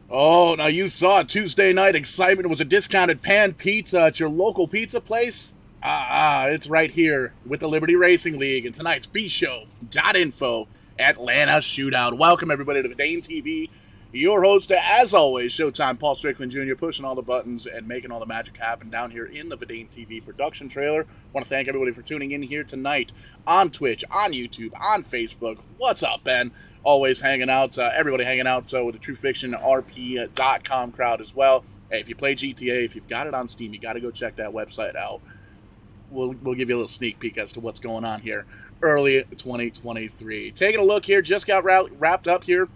Oh, now you saw it. Tuesday night excitement was a discounted pan pizza at your local pizza place. It's right here with the Liberty Racing League and tonight's bshow.info Atlanta Shootout. Welcome everybody to Dane TV. Your host, as always, Showtime Paul Strickland Jr., pushing all the buttons and making all the magic happen down here in the Vidane TV production trailer. I want to thank everybody for tuning in here tonight on Twitch, on YouTube, on Facebook. What's up, Ben? Always hanging out, everybody hanging out with the True Fiction RP.com crowd as well. Hey, if you play GTA, if you've got it on Steam, you got to go check that website out. We'll give you a little sneak peek as to what's going on here early 2023. Taking a look here, just got wrapped up here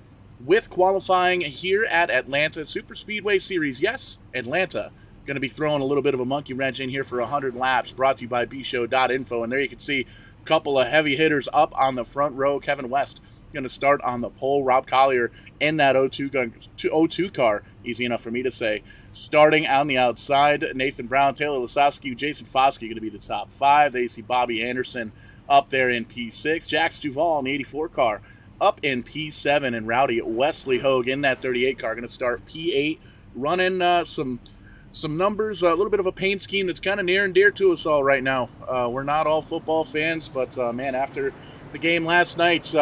with qualifying here at Atlanta Super Speedway Series. Yes, Atlanta. Going to be throwing a little bit of a monkey wrench in here for 100 laps, brought to you by bshow.info. And there you can see a couple of heavy hitters up on the front row. Kevin West going to start on the pole. Rob Collier in that 02 car, easy enough for me to say. Starting on the outside, Nathan Brown, Taylor Lasowski, Jason Foskey going to be the top five. There you see Bobby Anderson up there in P6. Jax Duval in the 84 car up in P7, and Rowdy Wesley Hogue in that 38 car going to start P8, running some numbers, a little bit of a paint scheme that's kind of near and dear to us all right now. We're not all football fans, but man, after the game last night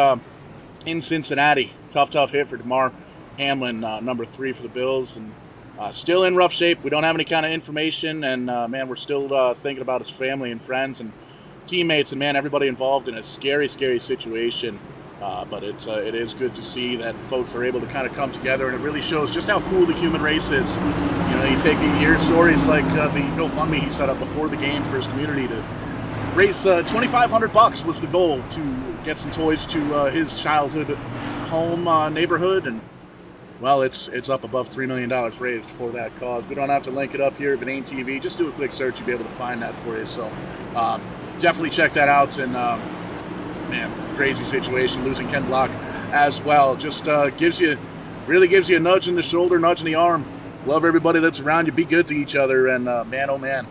in Cincinnati, tough hit for DeMar Hamlin, number 3 for the Bills, and still in rough shape. We don't have any kind of information, and man, we're still thinking about his family and friends and teammates, and man, everybody involved in a scary situation. But it is good to see that folks are able to kind of come together, and it really shows just how cool the human race is. You know, you take your stories like the GoFundMe he set up before the game for his community to raise $2,500 was the goal to get some toys to his childhood home neighborhood, and well, it's up above $3 million raised for that cause. We don't have to link it up here, Vidane TV. Just do a quick search, you'll be able to find that for you. So definitely check that out, and man, crazy situation, losing Ken Block as well. Just gives you a nudge in the shoulder, nudge in the arm. Love everybody that's around you. Be good to each other. And man, oh man,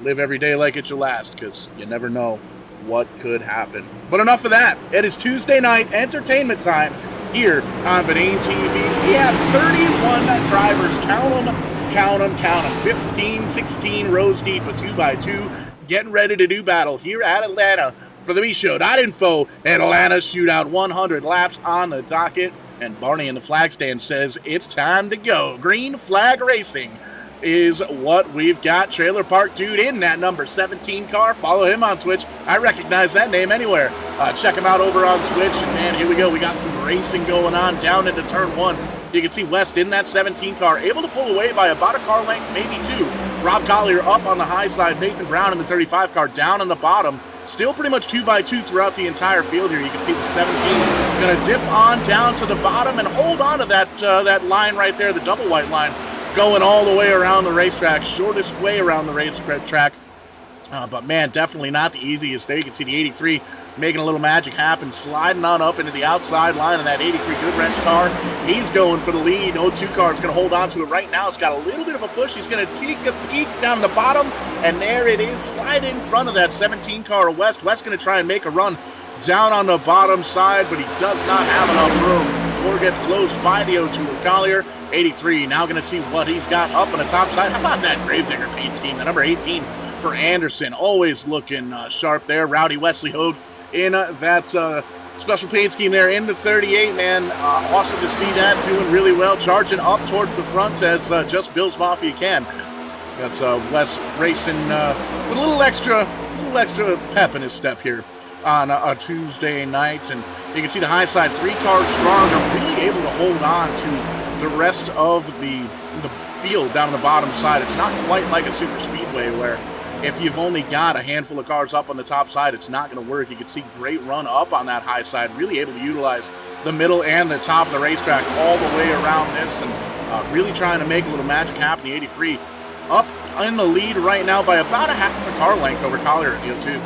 live every day like it's your last, because you never know what could happen. But enough of that. It is Tuesday night entertainment time here on Vidane TV. We have 31 drivers. Count them. 15, 16 rows deep, a 2x2, getting ready to do battle here at Atlanta for the bshow.info Atlanta Shootout. 100 laps on the docket, and Barney in the flag stand says it's time to go. Green Flag Racing is what we've got. Trailer Park Dude in that number 17 car. Follow him on Twitch. I recognize that name anywhere. Check him out over on Twitch. And man, here we go. We got some racing going on down into turn 1. You can see West in that 17 car, able to pull away by about a car length, maybe 2. Rob Collier up on the high side. Nathan Brown in the 35 car down on the bottom. Still pretty much 2x2 throughout the entire field here. You can see the 17 going to dip on down to the bottom and hold on to that line right there, the double white line, going all the way around the racetrack. Shortest way around the racetrack. But man, definitely not the easiest there. You can see the 83 making a little magic happen, sliding on up into the outside line of that 83 Goodwrench car. He's going for the lead. 02 car is going to hold on to it right now. It's got a little bit of a push. He's going to take a peek down the bottom, and there it is, slide in front of that 17 car of West. West's going to try and make a run down on the bottom side, but he does not have enough room. The door gets closed by the 02 of Collier. 83 now going to see what he's got up on the top side. How about that Gravedigger paint scheme? The number 18 for Anderson, always looking sharp there. Rowdy Wesley Hogue in that special paint scheme there in the 38, man. Awesome to see that, doing really well, charging up towards the front as just Bill's Mafia can. Got West racing with a little extra pep in his step here on a Tuesday night, and you can see the high side 3 cars strong, are really able to hold on to the rest of the field down on the bottom side. It's not quite like a super speedway where if you've only got a handful of cars up on the top side, it's not going to work. You can see great run up on that high side, really able to utilize the middle and the top of the racetrack all the way around this, and really trying to make a little magic happen. The 83 up in the lead right now by about a half a car length over Collier at the 02.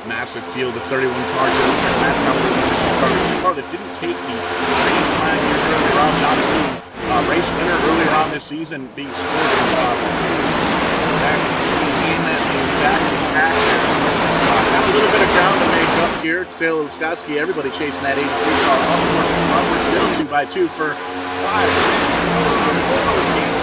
Massive field of 31 cars. That's how the car that didn't take the green flag here earlier on. race winner earlier on this season being scored back in the pack. Got a little bit of ground to make up here. Taylor Luskowski, everybody chasing that 83 car up towards the front. We're still 2 by 2 for 5, 6, 4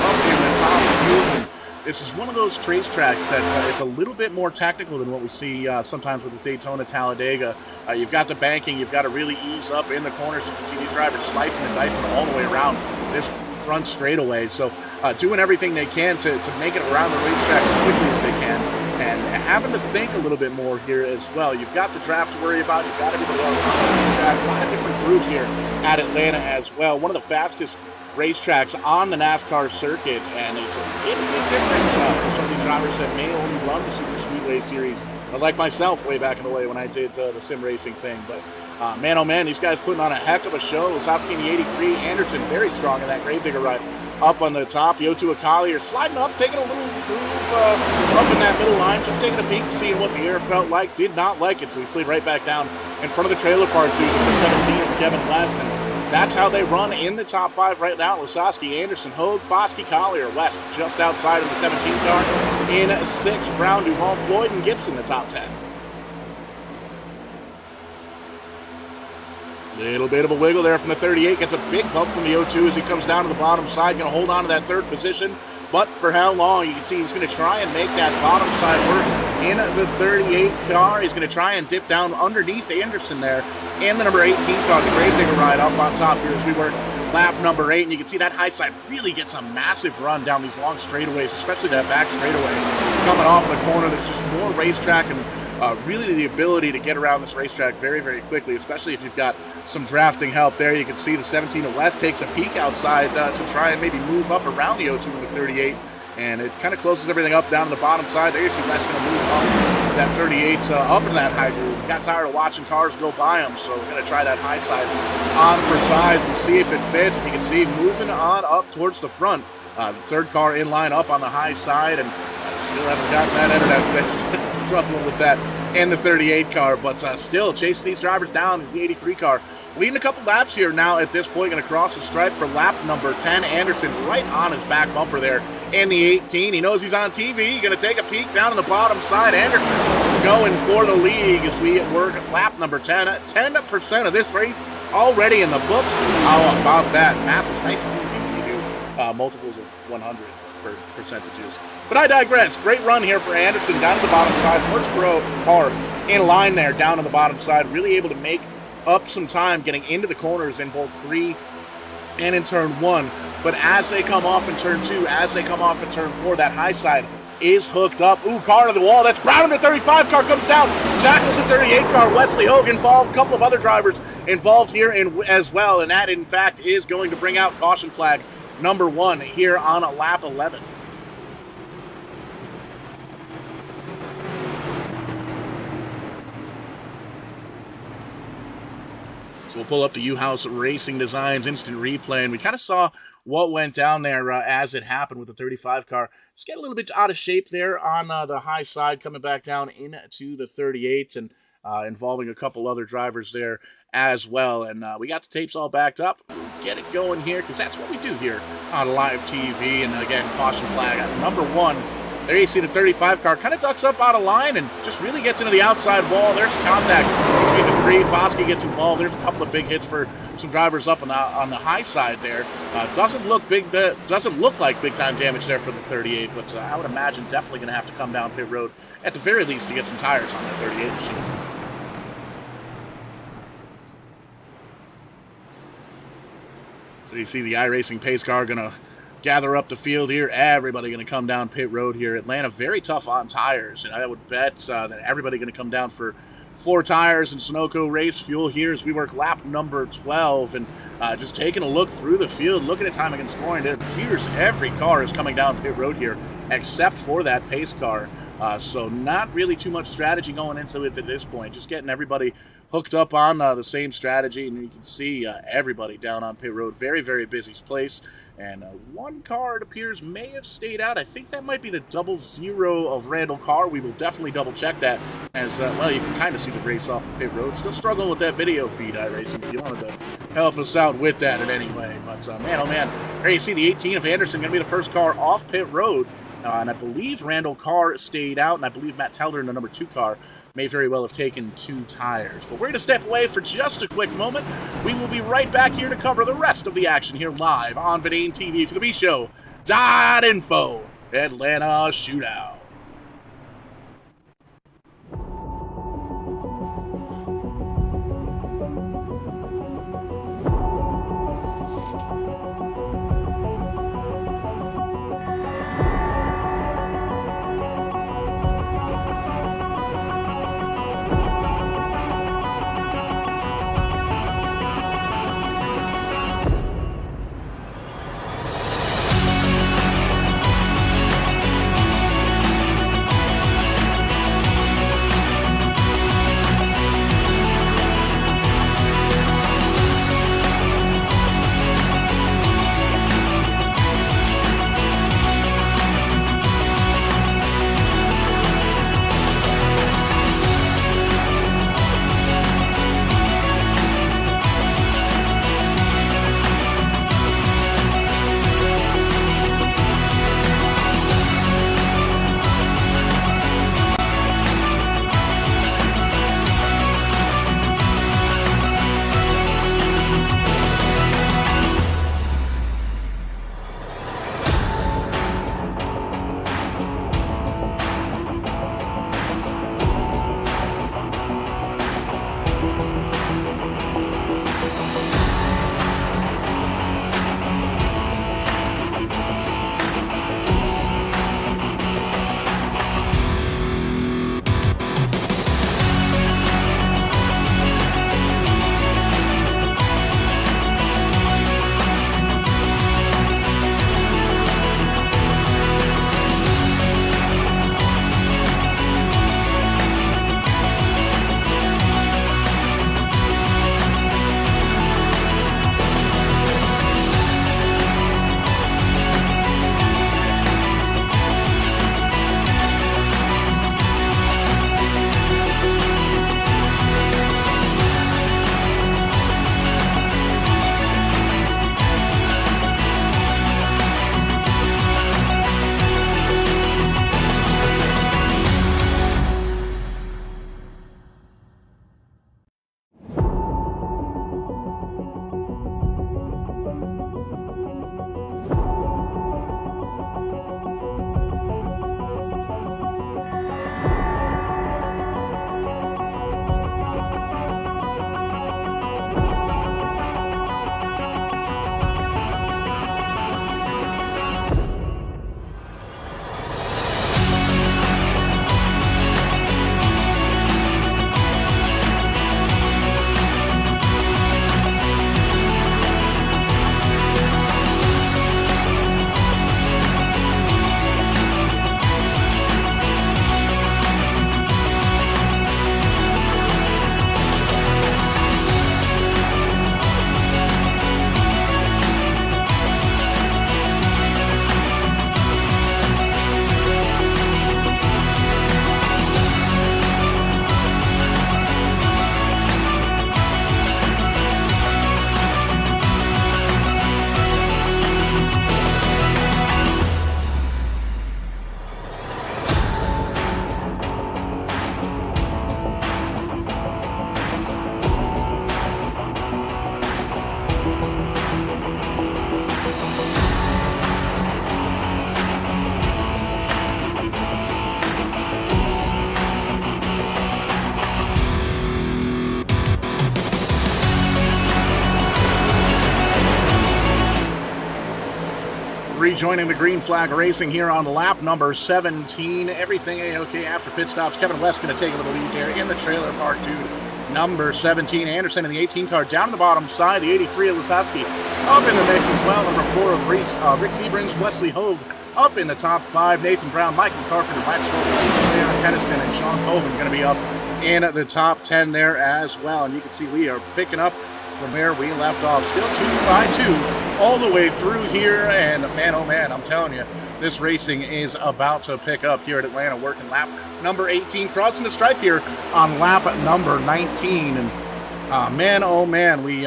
up in the top of the field. This is one of those racetracks that's it's a little bit more technical than what we see sometimes with the Daytona Talladega. You've got the banking, you've got to really ease up in the corners. You can see these drivers slicing and dicing all the way around this front straightaway. So doing everything they can to make it around the racetrack as quickly as they can. And having to think a little bit more here as well. You've got the draft to worry about. You've got everybody else on the racetrack. A lot of different grooves here at Atlanta as well. One of the fastest racetracks on the NASCAR circuit, and it's a bit different for some of these drivers that may only run the Super Speedway series, like myself way back in the day when I did the sim racing thing. But man, oh man, these guys putting on a heck of a show. Luskowski in the 83, Anderson very strong in that Gravedigger ride up on the top. The O2 Collier sliding up, taking a little groove up in that middle line, just taking a peek, seeing what the air felt like. Did not like it, so he slid right back down in front of the trailer park to the 17 of Kevin West. And that's how they run in the top 5 right now. Luskowski, Anderson, Hogue, Foskey, Collier, West just outside of the 17 car. In 6th, Brown, Duvall, Floyd, and Gibson, the top 10. Little bit of a wiggle there from the 38. Gets a big bump from the O2 as he comes down to the bottom side. Going to hold on to that 3rd position. But for how long? You can see he's going to try and make that bottom side work in the 38 car. He's going to try and dip down underneath Anderson there. And the number 18 car, the Gravedigger ride up on top here as we work lap number 8. And you can see that high side really gets a massive run down these long straightaways, especially that back straightaway. Coming off the corner, there's just more racetrack and really the ability to get around this racetrack very, very quickly, especially if you've got some drafting help there. You can see the 17 of West takes a peek outside to try and maybe move up around the O2 in the 38, and it kind of closes everything up down the bottom side. There you see West going to move up that 38 up in that high groove. Got tired of watching cars go by him, so we're going to try that high side on for size and see if it fits. And you can see moving on up towards the front. The 3rd car in line up on the high side, and still haven't gotten that internet fixed. Struggling with that and the 38 car, but still chasing these drivers down in the 83 car. Leading a couple laps here now at this point. Going to cross the stripe for lap number 10. Anderson right on his back bumper there in the 18. He knows he's on TV. Going to take a peek down on the bottom side. Anderson going for the lead as we work lap number 10. 10% of this race already in the books. How about that? Math is nice and easy when you do multiples of 100 for percentages. But I digress. Great run here for Anderson down to the bottom side. First car in line there down on the bottom side. Really able to make up some time getting into the corners in both 3 and in turn 1. But as they come off in turn 2, as they come off in turn 4, that high side is hooked up. Ooh, car to the wall. That's Brown in the 35 car comes down. Jackals the 38 car. Wesley Hogue involved. A couple of other drivers involved here as well. And that, in fact, is going to bring out caution flag number 1 here on lap 11. So we'll pull up the U-House Racing Designs instant replay, and we kind of saw what went down there as it happened with the 35 car. Just get a little bit out of shape there on the high side, coming back down into the 38, and involving a couple other drivers there as well. And we got the tapes all backed up. We'll get it going here, because that's what we do here on live TV. And again, caution flag at number 1. There you see the 35 car kind of ducks up out of line and just really gets into the outside wall. There's contact between the 3. Foskey gets involved. There's a couple of big hits for some drivers up on the high side there. Doesn't look like big time damage there for the 38, but I would imagine definitely going to have to come down pit road at the very least to get some tires on that 38 machine. So you see the iRacing pace car going to gather up the field here. Everybody going to come down pit road here. Atlanta very tough on tires, and I would bet that everybody going to come down for 4 tires and Sunoco race fuel here as we work lap number 12. And just taking a look through the field, looking at timing and scoring, it appears every car is coming down pit road here except for that pace car. So not really too much strategy going into it at this point. Just getting everybody hooked up on the same strategy, and you can see everybody down on pit road. Very, very busy place. And one car, it appears, may have stayed out. I think that might be the 00 of Randall Carr. We will definitely double-check that, as, well, you can kind of see the race off the pit road. Still struggling with that video feed, iRacing. If you wanted to help us out with that in any way. But man, oh man, there you see the 18 of Anderson going to be the first car off pit road. And I believe Randall Carr stayed out, and I believe Matt Teller in the number 2 car may very well have taken 2 tires. But we're going to step away for just a quick moment. We will be right back here to cover the rest of the action here live on Vidane TV for the bshow.info Atlanta Shootout. Rejoining the green flag racing here on lap number 17. Everything A-OK after pit stops. Kevin West going to take a little lead there in the trailer park, dude. Number 17, Anderson in the 18 car down the bottom side. The 83 of Lisowski up in the mix as well. Number 4 of Rick Seabrings, Wesley Hogue up in the top 5. Nathan Brown, Michael Carpenter, Maxwell, Aaron Keniston, and Sean Colvin going to be up in the top 10 there as well. And you can see we are picking up from where we left off. Still 2 by 2 all the way through here. And man, oh man, I'm telling you, this racing is about to pick up here at Atlanta, working lap number 18, crossing the stripe here on lap number 19. And man, oh man, we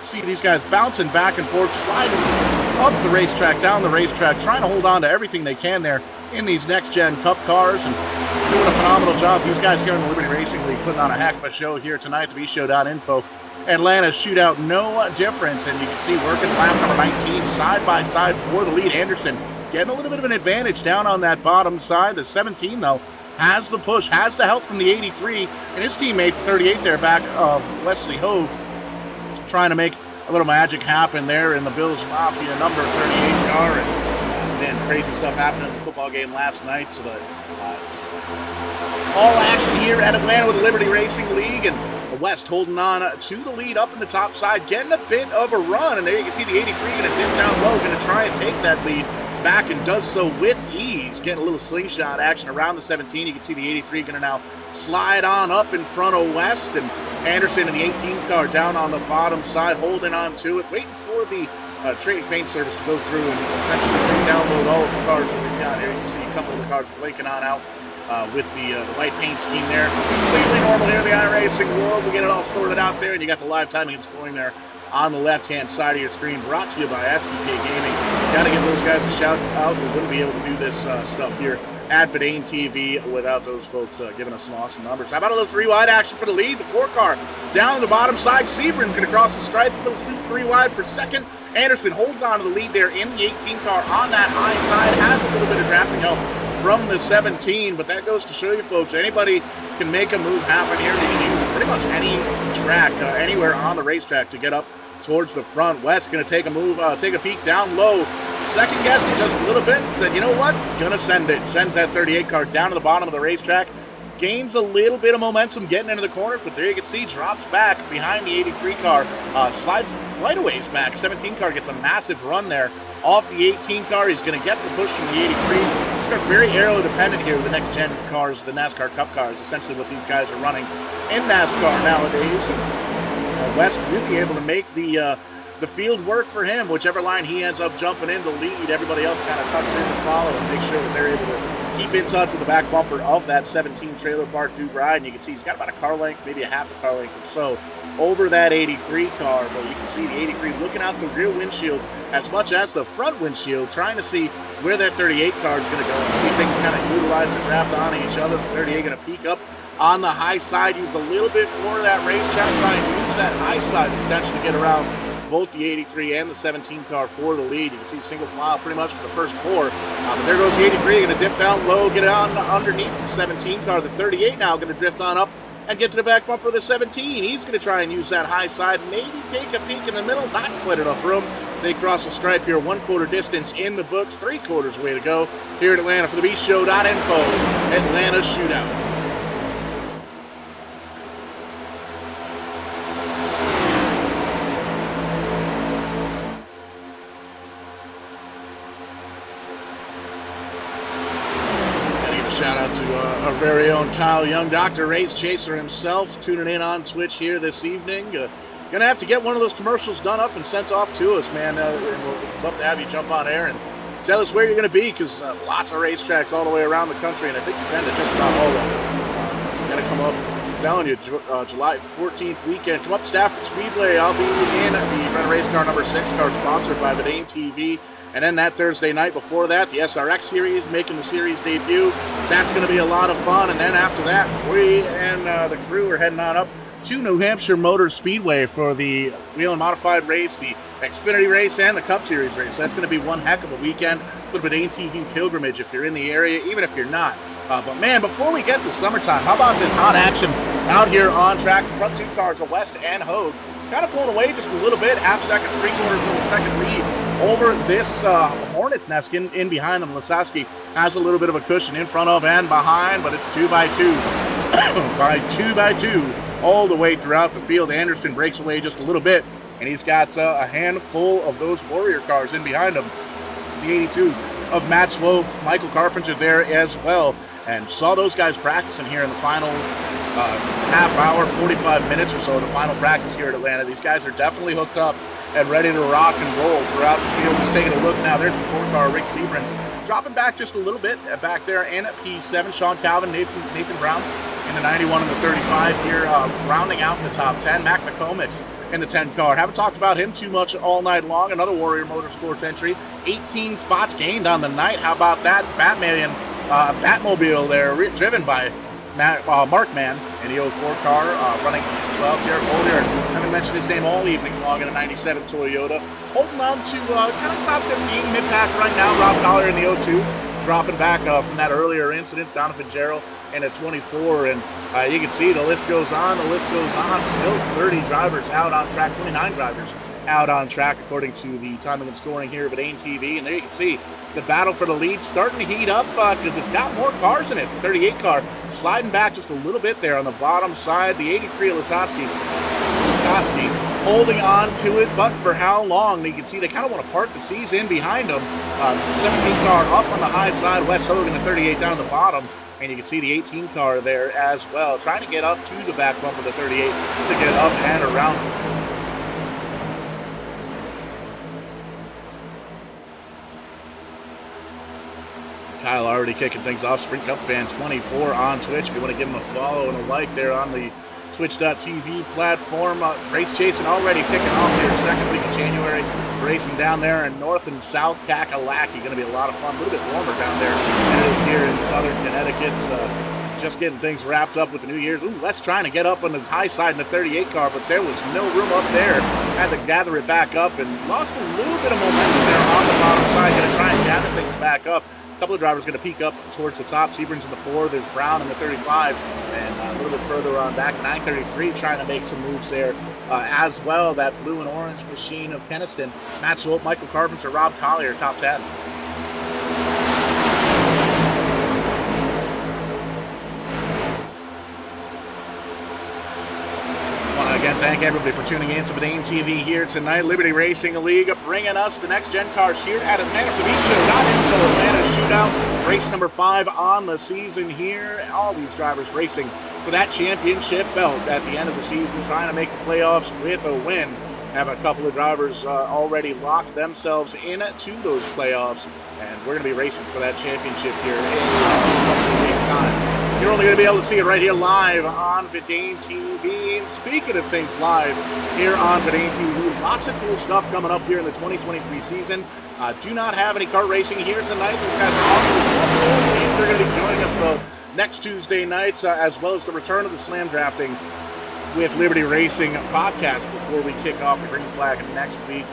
See these guys bouncing back and forth, sliding up the racetrack, down the racetrack, trying to hold on to everything they can there in these next-gen Cup cars and doing a phenomenal job. These guys here in the Liberty Racing League putting on a heck of a show here tonight at bshow.info. Atlanta Shootout, no difference, and you can see working lap number 19 side by side for the lead. Anderson getting a little bit of an advantage down on that bottom side. The 17, though, has the push, has the help from the 83, and his teammate, the 38 there, back of Wesley Hogue, trying to make a little magic happen there in the Bills Mafia number 38 car. And man, crazy stuff happened in the football game last night. So it's all action here at Atlanta with the Liberty Racing League, and the West holding on to the lead up in the top side, getting a bit of a run. And there you can see the 83 going to dip down low, going to try and take that lead back, and does so with ease, getting a little slingshot action around the 17. You can see the 83 going to now slide on up in front of West, and Anderson in the 18 car down on the bottom side, holding on to it, waiting for the trading paint service to go through and essentially download all of the cars that we've got here. You can see a couple of the cars blinking on out with the white paint scheme there. Completely normal here in the iRacing world. We get it all sorted out there, and you got the live timing and scoring there on the left-hand side of your screen, brought to you by SDK Gaming. Got to give those guys a shout out. We wouldn't be able to do this stuff here at Verdane TV without those folks giving us some awesome numbers. How about a little three-wide action for the lead? The 4-car down the bottom side. Sebrin's going to cross the stripe. A little suit three-wide for second. Anderson holds on to the lead there in the 18 car on that high side. Has a little bit of drafting help from the 17, but that goes to show you folks, anybody can make a move happen here. You can use pretty much any track, anywhere on the racetrack to get up towards the front. West going to take a move, take a peek down low. Second guessed it just a little bit and said, you know what? Gonna send it. Sends that 38 car down to the bottom of the racetrack. Gains a little bit of momentum getting into the corners, but there you can see drops back behind the 83 car. Slides quite a ways back. 17 car gets a massive run there off the 18 car. He's going to get the push from the 83. This car's very aero dependent here with the next gen cars, the NASCAR Cup cars, essentially what these guys are running in NASCAR nowadays. And West really able to make the field work for him. Whichever line he ends up jumping in to lead, everybody else kind of tucks in and follow and make sure that they're able to keep in touch with the back bumper of that 17 trailer park Duke ride. And you can see he's got about a car length, maybe a half a car length or so over that 83 car. But you can see the 83 looking out the rear windshield as much as the front windshield, trying to see where that 38 car is going to go and see if they can kind of utilize the draft on each other. The 38 going to peek up on the high side, use a little bit more of that racetrack, try and use that high side to potentially get around both the 83 and the 17 car for the lead. You can see single file pretty much for the first four. But there goes the 83, going to dip down low, get on underneath the 17 car. The 38 now going to drift on up and get to the back bumper of the 17. He's going to try and use that high side, maybe take a peek in the middle, not quite enough room. They cross the stripe here, 1/4 distance in the books, 3/4 way to go here at Atlanta for the bshow.info Atlanta Shootout. Shout out to our very own Kyle Young, Dr. Race Chaser himself, tuning in on Twitch here this evening. Gonna have to get one of those commercials done up and sent off to us, man. We'd love to have you jump on air and tell us where you're gonna be, because lots of racetracks all the way around the country, and I think you've been to just about all of them. So gotta come up. I'm telling you, July 14th weekend, come up to Stafford Speedway. I'll be in the Rent a Race Car number 6 car, sponsored by Verdane TV. And then that Thursday night before that, the SRX Series making the series debut. That's going to be a lot of fun. And then after that, we and the crew are heading on up to New Hampshire Motor Speedway for the Wheel and Modified race, the Xfinity race, and the Cup Series race. So that's going to be one heck of a weekend. A little bit of ATV pilgrimage if you're in the area, even if you're not. But man, before we get to summertime, how about this hot action out here on track? The front two cars, West and Hogue, kind of pulling away just a little bit, half second, 3/4 second lead over this Hornet's Nest in behind them. Lasowski has a little bit of a cushion in front of and behind, but it's 2x2 by 2x2 all the way throughout the field. Anderson breaks away just a little bit, and he's got a handful of those Warrior cars in behind him. The 82 of Matt Swope, Michael Carpenter there as well, and saw those guys practicing here in the final half hour, 45 minutes or so, the final practice here at Atlanta. These guys are definitely hooked up and ready to rock and roll throughout the field. Just taking a look now, there's the 4-car, Rick Sebrins, dropping back just a little bit back there, and at P7, Sean Calvin, Nathan Brown, in the 91 and the 35 here, rounding out in the top 10. Mac McComas in the 10 car. Haven't talked about him too much all night long. Another Warrior Motorsports entry. 18 spots gained on the night. How about that? Batmobile there, driven by Markman in the 04 car, running 12. Jared Bollier, haven't mentioned his name all evening long, in a 97 Toyota. Holding on to kind of top 15 mid-pack right now. Rob Collier in the 02, dropping back from that earlier incident. Donovan Gerald in a 24, and you can see the list goes on, Still 30 drivers out on track, 29 drivers out on track, according to the timing and scoring here of Dane TV. And there you can see the battle for the lead starting to heat up because it's got more cars in it. The 38 car sliding back just a little bit there on the bottom side. The 83 Laskoski holding on to it, but for how long? You can see they kind of want to park the C's in behind them. 17 car up on the high side, Wes Hogan, the 38 down the bottom. And you can see the 18 car there as well, trying to get up to the back bumper of the 38 to get up and around. Kyle already kicking things off. Sprint Cup Fan 24 on Twitch. If you want to give him a follow and a like there on the Twitch.tv platform. Race chasing already kicking off here, second week of January. Racing down there in North and South Kakalaki. Going to be a lot of fun. A little bit warmer down there than it is here in Southern Connecticut. Just getting things wrapped up with the New Year's. Ooh, Les trying to get up on the high side in the 38 car, but there was no room up there. Had to gather it back up and lost a little bit of momentum there on the bottom side. Going to try and gather things back up. A couple of drivers going to peek up towards the top. Seburn's in the 4. There's Brown in the 35. And a little bit further on back, 933, trying to make some moves there as well. That blue and orange machine of Keniston. Matt Swope, Michael Carpenter, Rob Collier, top 10. Again, thank everybody for tuning in to Dane TV here tonight. Liberty Racing League bringing us the next gen cars here at Atlanta bshow.info. Atlanta Shootout, race number 5 on the season here. All these drivers racing for that championship belt at the end of the season, trying to make the playoffs with a win. Have a couple of drivers already locked themselves into those playoffs, and we're going to be racing for that championship here in a couple of weeks' time. You're only going to be able to see it right here live on Dane TV. And speaking of things live here on Dane TV, lots of cool stuff coming up here in the 2023 season. Do not have any kart racing here tonight. These guys are off the wall. They're going to be joining us though next Tuesday night, as well as the return of the Slam Drafting with Liberty Racing podcast before we kick off the green flag next week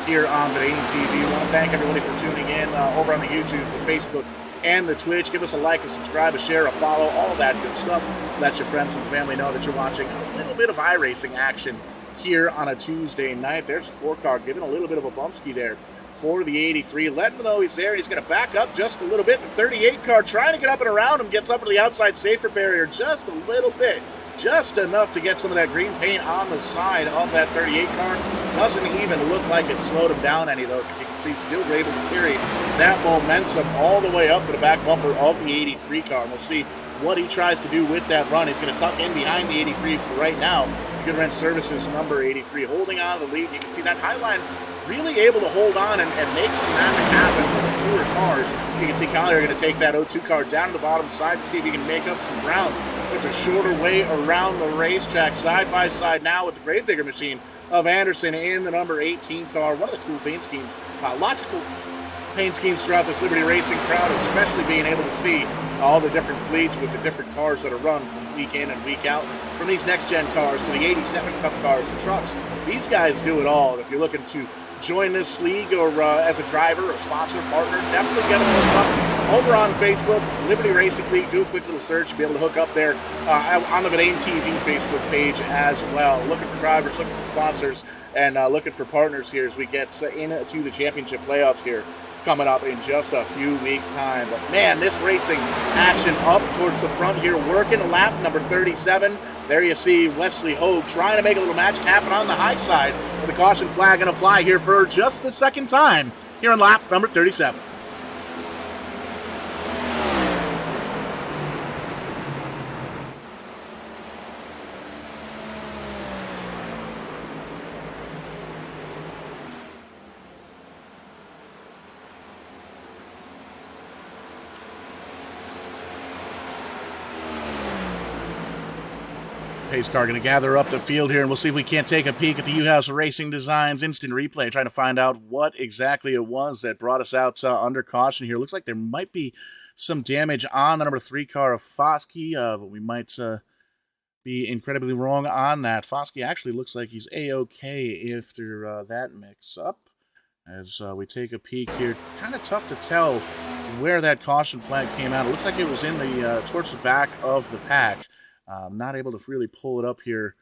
here on Dane TV. I want to thank everybody for tuning in over on the YouTube, the Facebook, and the Twitch. Give us a like, a subscribe, a share, a follow, all that good stuff. Let your friends and family know that you're watching a little bit of iRacing action here on a Tuesday night. There's a 4-car giving a little bit of a bumpski there for the 83. Letting him know he's there. He's going to back up just a little bit. The 38 car trying to get up and around him. Gets up to the outside safer barrier just a little bit. Just enough to get some of that green paint on the side of that 38 car. Doesn't even look like it slowed him down any, though, because you can see still able to carry that momentum all the way up to the back bumper of the 83 car. And we'll see what he tries to do with that run. He's going to tuck in behind the 83 for right now. Good Rent Services number 83 holding on to the lead. You can see that Highline really able to hold on and make some magic happen with fewer cars. You can see Collier going to take that 02 car down to the bottom side to see if he can make up some ground with a shorter way around the racetrack. Side by side now with the Gravedigger machine of Anderson in the number 18 car. One of the cool paint schemes. Lots of cool paint schemes throughout this Liberty Racing crowd, especially being able to see all the different fleets with the different cars that are run from week in and week out. From these next-gen cars to the 87 Cup cars, the trucks, these guys do it all. If you're looking to join this league or as a driver or sponsor partner, definitely get them up over on Facebook, Liberty Racing League. Do a quick little search. You'll be able to hook up there on the Dane TV Facebook page as well. Looking for drivers, looking for sponsors, and looking for partners here as we get into the championship playoffs here coming up in just a few weeks' time. But man, this racing action up towards the front here, working lap number 37. There you see Wesley Hogue trying to make a little magic happen on the high side, with the caution flag going to fly here for just the second time here on lap number 37. Pace car going to gather up the field here, and we'll see if we can't take a peek at the U-House Racing Designs instant replay, trying to find out what exactly it was that brought us out under caution here. Looks like there might be some damage on the number 3 car of Foskey, but we might be incredibly wrong on that. Foskey actually looks like he's A-okay after that mix-up. As we take a peek here, kind of tough to tell where that caution flag came out. It looks like it was in the towards the back of the pack. I'm not able to really pull it up here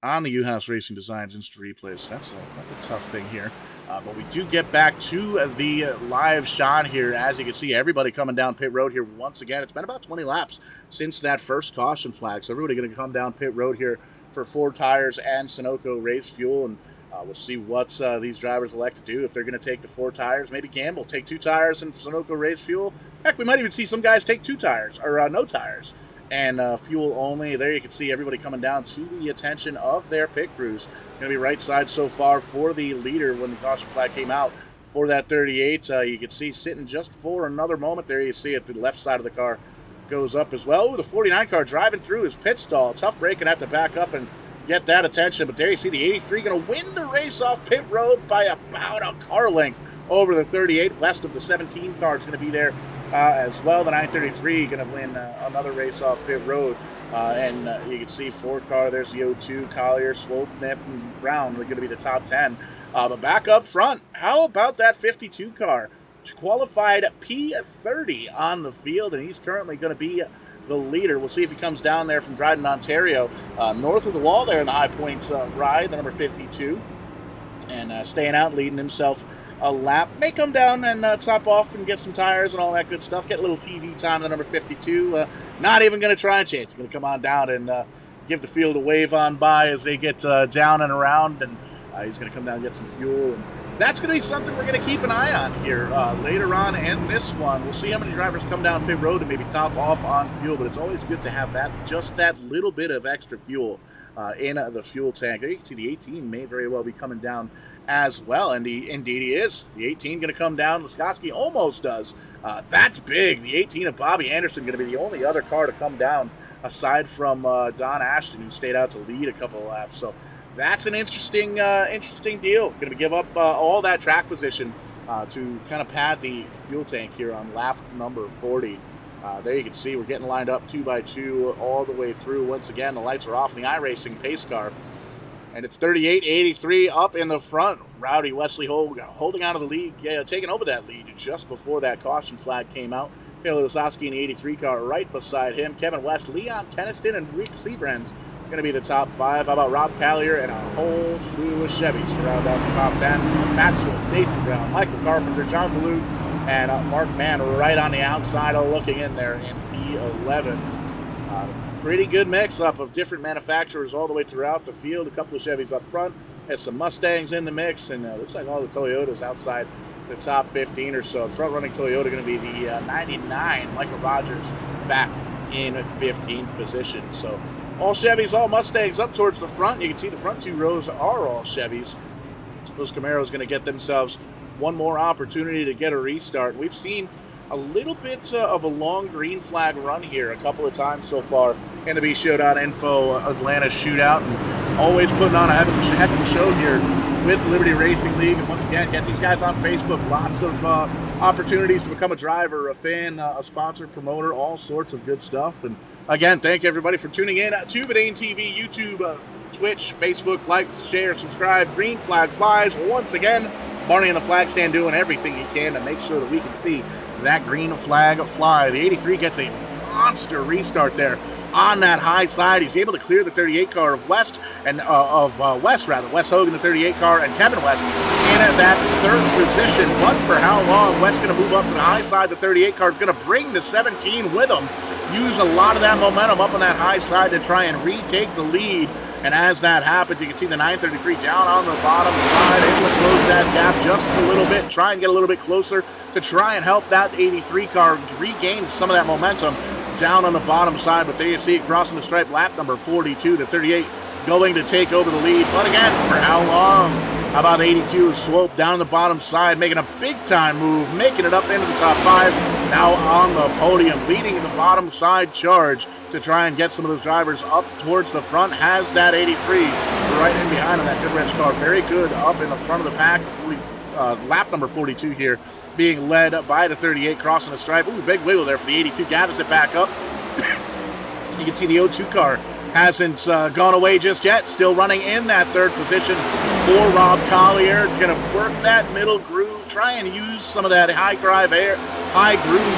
on the U-House Racing Designs instant replay. So that's a tough thing here. But we do get back to the live shot here. As you can see, everybody coming down pit road here once again. It's been about 20 laps since that first caution flag. So everybody going to come down pit road here for 4 tires and Sunoco race fuel. And we'll see what these drivers elect to do. If they're going to take the 4 tires, maybe gamble, take 2 tires and Sunoco race fuel. Heck, we might even see some guys take 2 tires or no tires and fuel only. There you can see everybody coming down to the attention of their pit crews. Going to be right side so far for the leader when the caution flag came out for that 38. You can see sitting just for another moment there. You see it, the left side of the car goes up as well. Ooh, the 49 car driving through his pit stall. Tough break and have to back up and get that attention. But there you see the 83 going to win the race off pit road by about a car length over the 38. West of the 17 car is going to be there as well. The 933 going to win another race off pit road. And you can see 4 car, there's the 02, Collier, Swope, Nip, and Brown. They're going to be the top 10. But back up front, how about that 52 car? Qualified P30 on the field, and he's currently going to be the leader. We'll see if he comes down there from Dryden, Ontario, north of the wall there in the High Points ride, the number 52, and staying out, leading himself a lap. May come down and top off and get some tires and all that good stuff. Get a little TV time to number 52. Not even going to try a chance. He's going to come on down and give the field a wave on by as they get down and around, and he's going to come down and get some fuel. And that's going to be something we're going to keep an eye on here later on in this one. We'll see how many drivers come down pit road and maybe top off on fuel, but it's always good to have that, just that little bit of extra fuel in the fuel tank. There you can see the 18 may very well be coming down as well, and indeed he is. The 18 going to come down. Laskoski almost does. That's big. The 18 of Bobby Anderson going to be the only other car to come down aside from Don Ashton, who stayed out to lead a couple of laps. So that's an interesting deal. Going to give up all that track position to kind of pad the fuel tank here on lap number 40. There you can see we're getting lined up 2 by 2 all the way through. Once again, the lights are off in the iRacing pace car. And it's 38-83 up in the front. Rowdy Wesley holding on to the lead, taking over that lead just before that caution flag came out. Taylor Lasoski in the 83 car right beside him. Kevin West, Leon Keniston, and Rick Seabrands going to be the top 5. How about Rob Callier and a whole slew of Chevys to round out the top 10. Matt Swift, Nathan Brown, Michael Carpenter, John Malou, and Mark Mann right on the outside, looking in there in P11. Pretty good mix-up of different manufacturers all the way throughout the field. A couple of Chevys up front. Has some Mustangs in the mix, and looks like all the Toyotas outside the top 15 or so. The front-running Toyota going to be the 99, Michael Rogers, back in 15th position. So all Chevys, all Mustangs up towards the front. You can see the front 2 rows are all Chevys. Those Camaros going to get themselves one more opportunity to get a restart. We've seen a little bit of a long green flag run here a couple of times so far in the bshow.info Atlanta Shootout, and always putting on a heck of a show here with Liberty Racing League. And once again, get these guys on Facebook. Lots of opportunities to become a driver, a fan, a sponsor, promoter, all sorts of good stuff. And again, thank everybody for tuning in to Badane TV, YouTube, Twitch, Facebook. Like, share, subscribe. Green flag flies once again. Barney on the flag stand doing everything he can to make sure that we can see that green flag fly. The 83 gets a monster restart there on that high side. He's able to clear the 38 car of West and West Hogan, the 38 car, and Kevin West in at that 3rd position. But for how long? West going to move up to the high side. The 38 car is going to bring the 17 with him. Use a lot of that momentum up on that high side to try and retake the lead. And as that happens, you can see the 933 down on the bottom side, able to close that gap just a little bit, try and get a little bit closer to try and help that 83 car regain some of that momentum down on the bottom side. But there you see it crossing the stripe, lap number 42, the 38 going to take over the lead. But again, for how long? How about 82 Swope down the bottom side, making a big-time move, making it up into the top 5. now on the podium, leading the bottom side charge to try and get some of those drivers up towards the front. Has that 83 right in behind on that good wrench car. Very good up in the front of the pack. Lap number 42 here being led by the 38 crossing the stripe. Ooh, big wiggle there for the 82. Gathers it back up. You can see the 02 car hasn't gone away just yet. Still running in that third position for Rob Collier. Going to work that middle groove. Try and use some of that high groove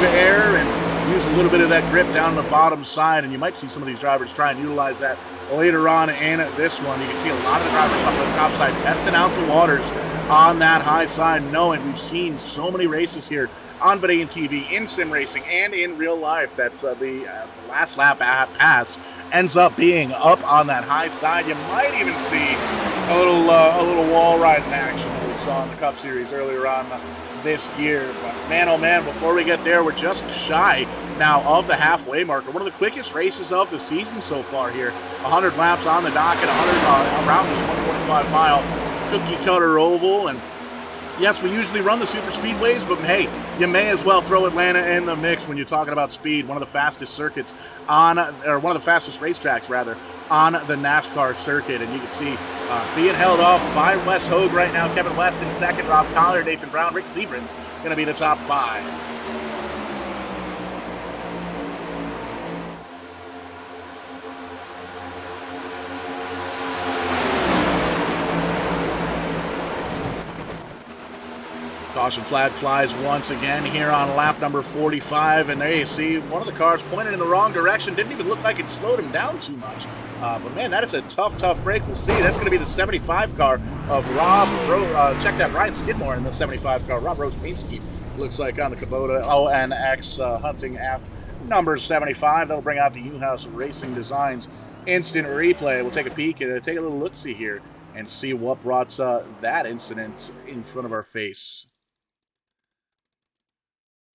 air, and use a little bit of that grip down the bottom side. And you might see some of these drivers try and utilize that later on in this one. You can see a lot of the drivers up on the top side testing out the waters on that high side, knowing we've seen so many races here on Vidane TV, in sim racing, and in real life. That's the last lap pass ends up being up on that high side. You might even see a little wall riding action that we saw in the Cup Series earlier on this year. But man, oh man, before we get there, we're just shy now of the halfway marker. One of the quickest races of the season so far here. 100 laps on the docket, 100 around this 125-mile cookie cutter oval. And yes, we usually run the super speedways, but hey, you may as well throw Atlanta in the mix when you're talking about speed. One of the fastest circuits one of the fastest racetracks rather on the NASCAR circuit. And you can see being held off by Wes Hogue right now. Kevin West in second, Rob Collier, Nathan Brown, Rick Sebrin's going to be the top five. Caution flag flies once again here on lap number 45, and there you see one of the cars pointed in the wrong direction. Didn't even look like it slowed him down too much. But man, that is a tough break. We'll see. That's going to be the 75 car of check that, Ryan Skidmore in the 75 car. Rob Rosepinsky looks like on the Kubota ONX hunting app number 75. That'll bring out the U-House Racing Designs instant replay. We'll take a peek and take a little look-see here and see what brought that incident in front of our face.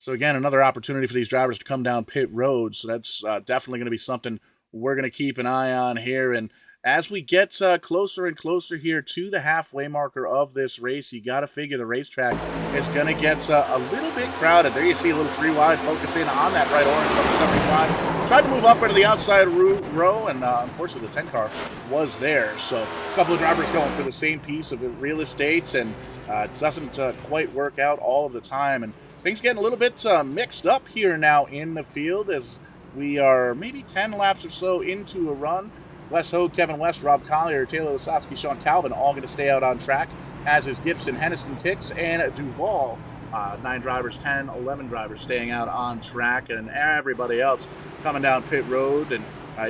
So again, another opportunity for these drivers to come down pit road. So that's definitely going to be something we're going to keep an eye on here. And as we get closer and closer here to the halfway marker of this race, you got to figure the racetrack is going to get a little bit crowded. There you see a little 3-wide focusing on that right orange number 75. Tried to move up into the outside row, and unfortunately the 10 car was there. So a couple of drivers going for the same piece of real estate, and it doesn't quite work out all of the time. And things getting a little bit mixed up here now in the field as we are maybe 10 laps or so into a run. Wes Hogue, Kevin West, Rob Collier, Taylor Lasowski, Sean Calvin all going to stay out on track, as is Gibson, Henniston, Kicks, and Duval. 9 drivers, 10, 11 drivers staying out on track, and everybody else coming down pit road. And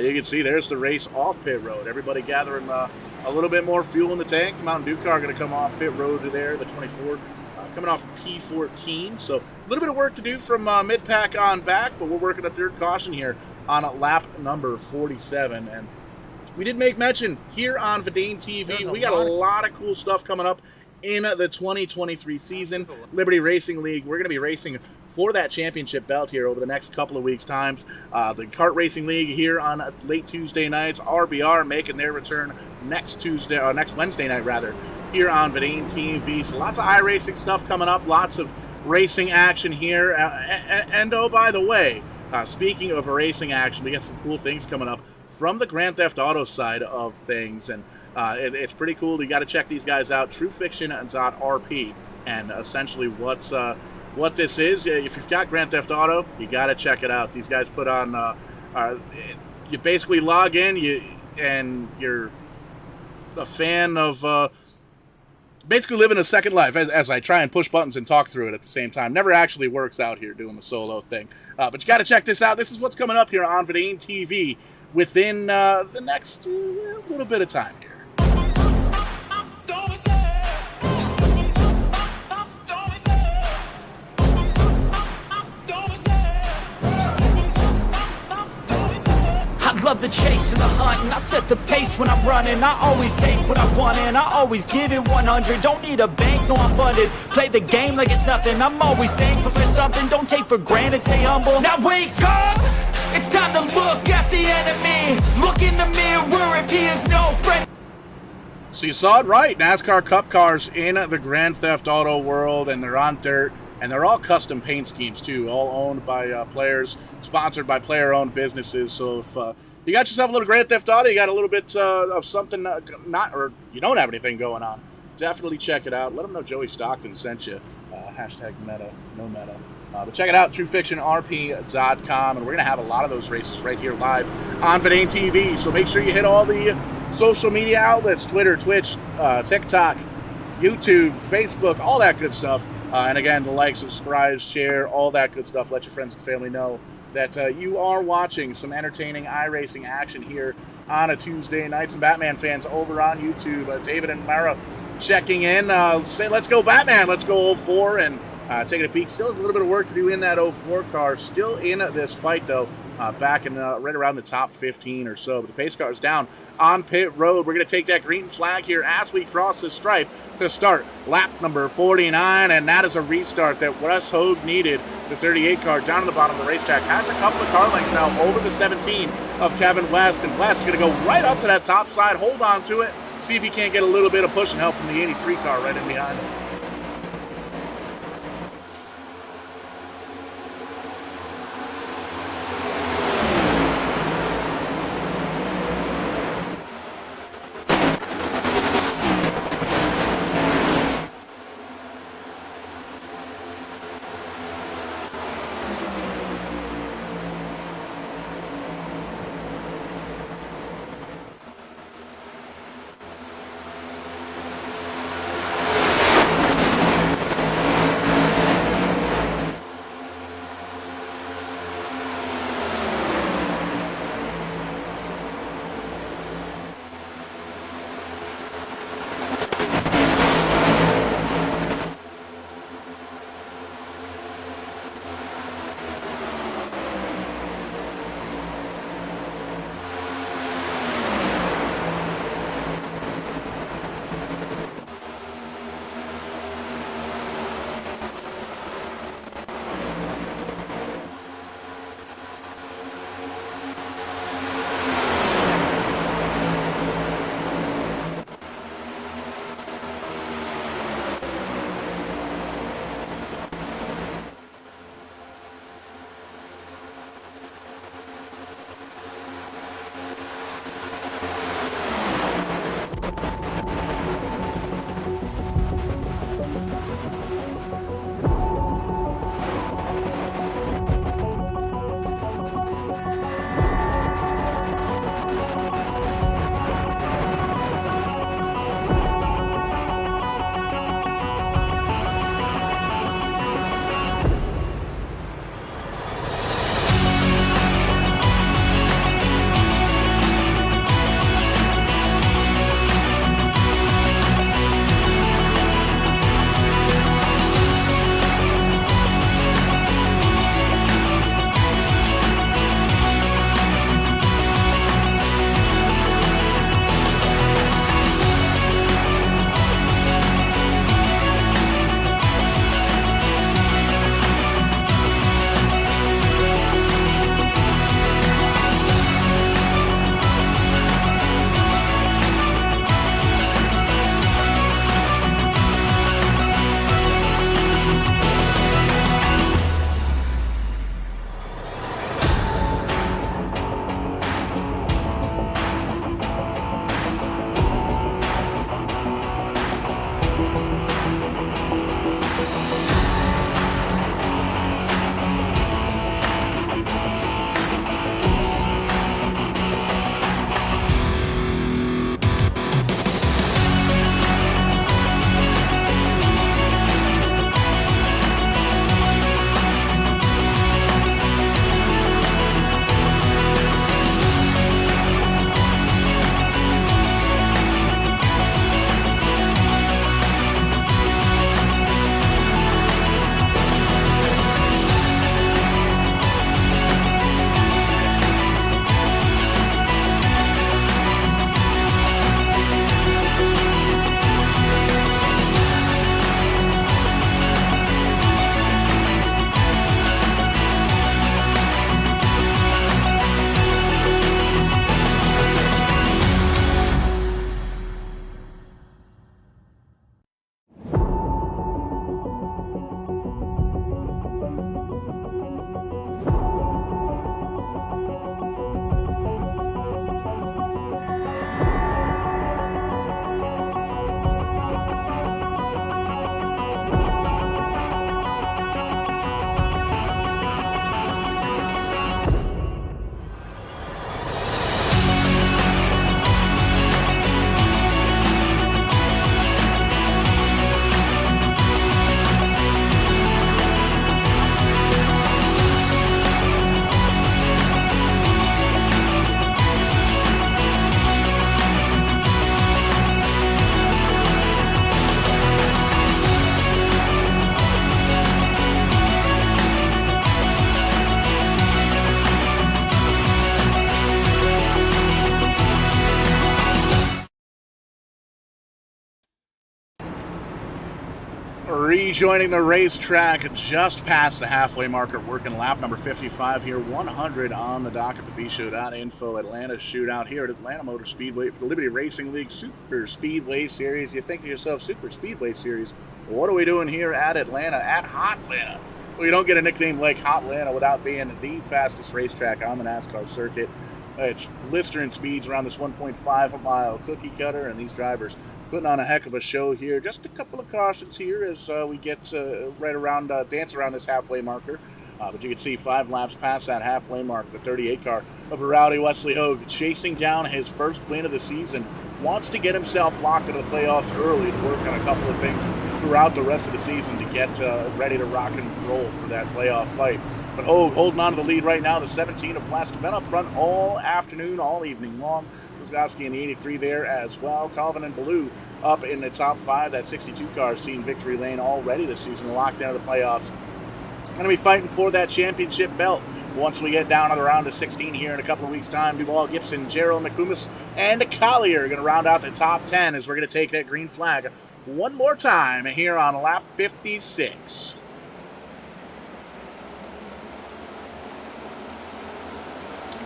you can see there's the race off pit road. Everybody gathering a little bit more fuel in the tank. Mountain Dew car going to come off pit road there, the 24. Coming off P14, so a little bit of work to do from mid-pack on back, but we're working a third caution here on lap number 47. And we did make mention here on Vidane TV, we got a lot of cool stuff coming up in the 2023 season. Liberty Racing League, we're going to be racing for that championship belt here over the next couple of weeks' times. The Kart Racing League here on late Tuesday nights. RBR making their return next Wednesday night rather, here on Vidane TV. So lots of iRacing stuff coming up, lots of racing action here. And oh, by the way, speaking of racing action, we got some cool things coming up from the Grand Theft Auto side of things. And it's pretty cool. You got to check these guys out, truefiction.rp. And essentially what this is, if you've got Grand Theft Auto, you got to check it out. These guys put on, you basically log in, and you're a fan of basically living a second life as I try and push buttons and talk through it at the same time. Never actually works out here doing the solo thing. But you got to check this out. This is what's coming up here on Vidane TV within the next little bit of time here. Love the chase and the hunt, and I set the pace when I'm running. I always take what I want and I always give it 100. Don't need a bank, no I'm funded. Play the game like it's nothing. I'm always thankful for something. Don't take for granted, stay humble. Now wake up, it's time to look at the enemy. Look in the mirror if he is no friend. So you saw it right. NASCAR Cup cars in the Grand Theft Auto world, and they're on dirt. And they're all custom paint schemes, too, all owned by players, sponsored by player-owned businesses. So if you got yourself a little Grand Theft Auto, you got a little bit of something or you don't have anything going on, definitely check it out. Let them know Joey Stockton sent you. Hashtag meta, no meta. But check it out, truefictionrp.com, and we're going to have a lot of those races right here live on Vidane TV. So make sure you hit all the social media outlets, Twitter, Twitch, TikTok, YouTube, Facebook, all that good stuff. And again, to like, subscribe, share, all that good stuff. Let your friends and family know that you are watching some entertaining iRacing action here on a Tuesday night. Some Batman fans over on YouTube. David and Mara checking in. Say, let's go Batman. Let's go 04 and taking a peek. Still has a little bit of work to do in that 04 car. Still in this fight, though, back in right around the top 15 or so. But the pace car is down on pit road. We're going to take that green flag here as we cross the stripe to start lap number 49, and that is a restart that Russ Hogue needed. The 38 car down at the bottom of the racetrack has a couple of car lengths now over the 17 of Kevin West, and West is going to go right up to that top side, hold on to it, see if he can't get a little bit of push and help from the 83 car right in behind him. Rejoining the racetrack just past the halfway marker, working lap number 55 here, 100 on the docket for bshow.info. Atlanta Shootout here at Atlanta Motor Speedway for the Liberty Racing League Super Speedway Series. You think to yourself, Super Speedway Series, what are we doing here at Atlanta, at Hotlanta? Well, you don't get a nickname like Hotlanta without being the fastest racetrack on the NASCAR circuit. It's blistering speeds around this 1.5 mile cookie cutter, and these drivers putting on a heck of a show here. Just a couple of cautions here as we get right around, dance around this halfway marker. But you can see 5 laps past that halfway mark, the 38 car of Rowdy Wesley Hogue chasing down his first win of the season. Wants to get himself locked into the playoffs early to work on a couple of things throughout the rest of the season to get ready to rock and roll for that playoff fight. But Hogue holding on to the lead right now, the 17 of West. Been up front all afternoon, all evening long. Wisgowski in the 83 there as well. Calvin and Ballou up in the top 5. That 62 car seen victory lane already this season, the lockdown of the playoffs. Going to be fighting for that championship belt once we get down to around to 16 here in a couple of weeks' time. Duval, Gibson, Gerald, McComas, and Collier are going to round out the top 10 as we're going to take that green flag one more time here on lap 56.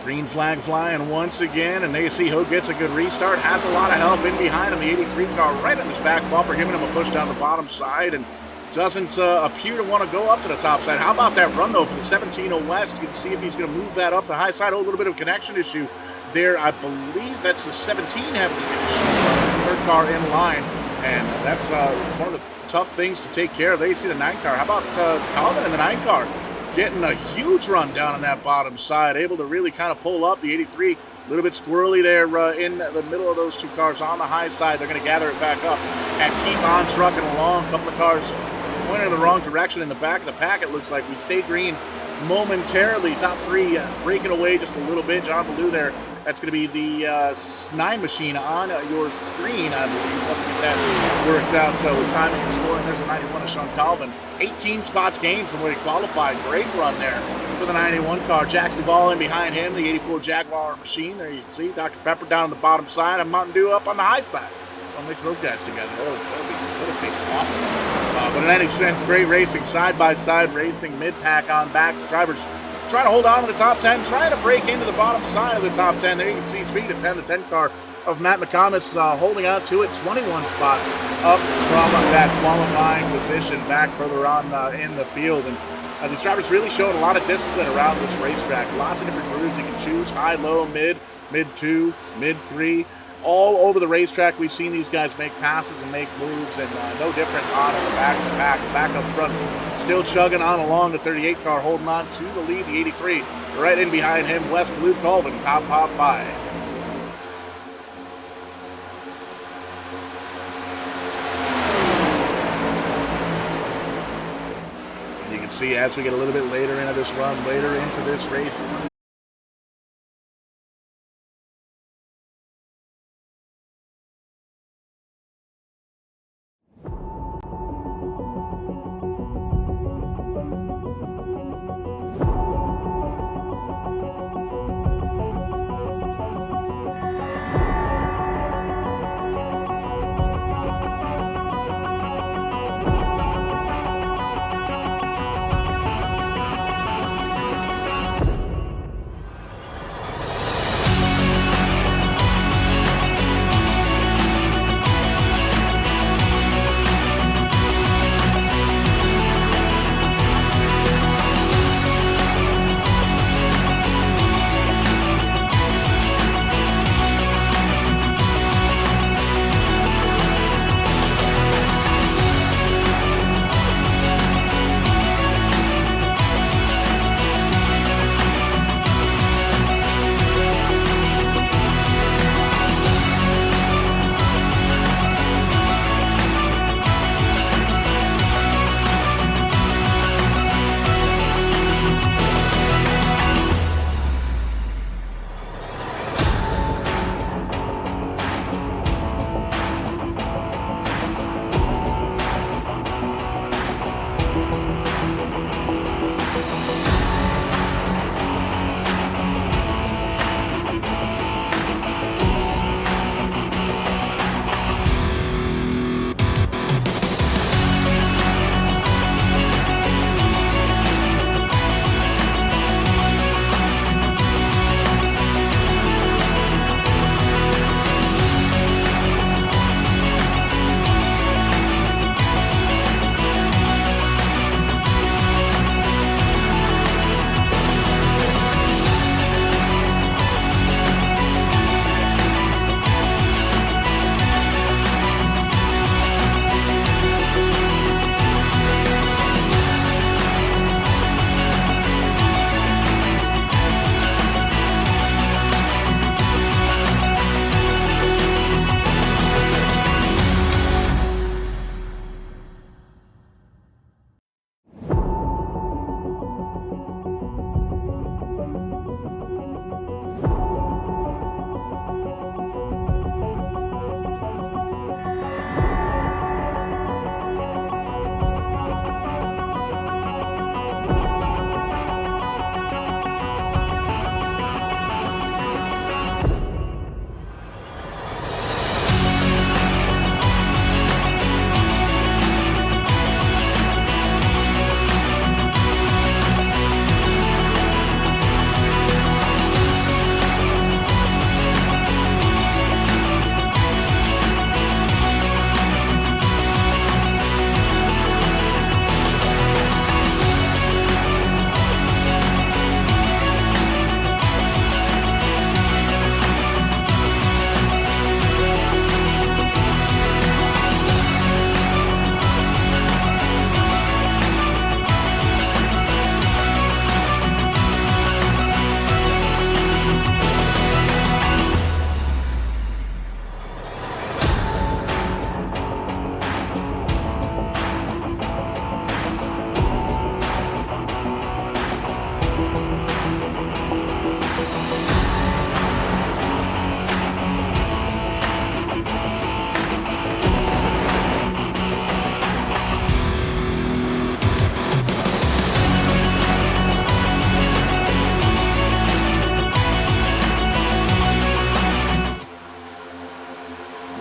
Green flag flying once again, and they see Hogue gets a good restart. Has a lot of help in behind him. The 83 car right on his back bumper, giving him a push down the bottom side, and doesn't appear to want to go up to the top side. How about that run, though, for the 17 West? You can see if he's going to move that up the high side. Oh, a little bit of a connection issue there. I believe that's the 17 having the issue. Third car in line, and that's one of the tough things to take care of. They see the 9 car. How about Calvin and the 9 car? Getting a huge run down on that bottom side, able to really kind of pull up the 83. A little bit squirrely there in the middle of those 2 cars on the high side. They're going to gather it back up and keep on trucking along. A couple of cars pointing in the wrong direction in the back of the pack. It looks like we stay green momentarily. Top 3 breaking away just a little bit. John Ballou there. That's going to be the 9 machine on your screen, I believe. Let's get that worked out. So the timing and scoring, there's a 91 of Sean Calvin. 18 spots gained from where he qualified. Great run there for the 91 car. Jackson Ball in behind him, the 84 Jaguar machine. There you can see Dr. Pepper down on the bottom side and Mountain Dew up on the high side. I'll mix those guys together. That'll taste awful. But in any sense, great racing, side-by-side racing, mid-pack on back. Drivers trying to hold on to the top 10, trying to break into the bottom side of the top 10. There you can see speed of 10, the 10 car of Matt McComas holding out to it, 21 spots up from that qualifying position back further on in the field. And these drivers really showed a lot of discipline around this racetrack. Lots of different grooves you can choose, high, low, mid 2, mid 3. All over the racetrack, we've seen these guys make passes and make moves, and no different on the back of the pack. Back up front, still chugging on along. The 38 car holding on to the lead. The 83 right in behind him. West Blue Colvin, top 5. And you can see as we get a little bit later into this run, later into this race,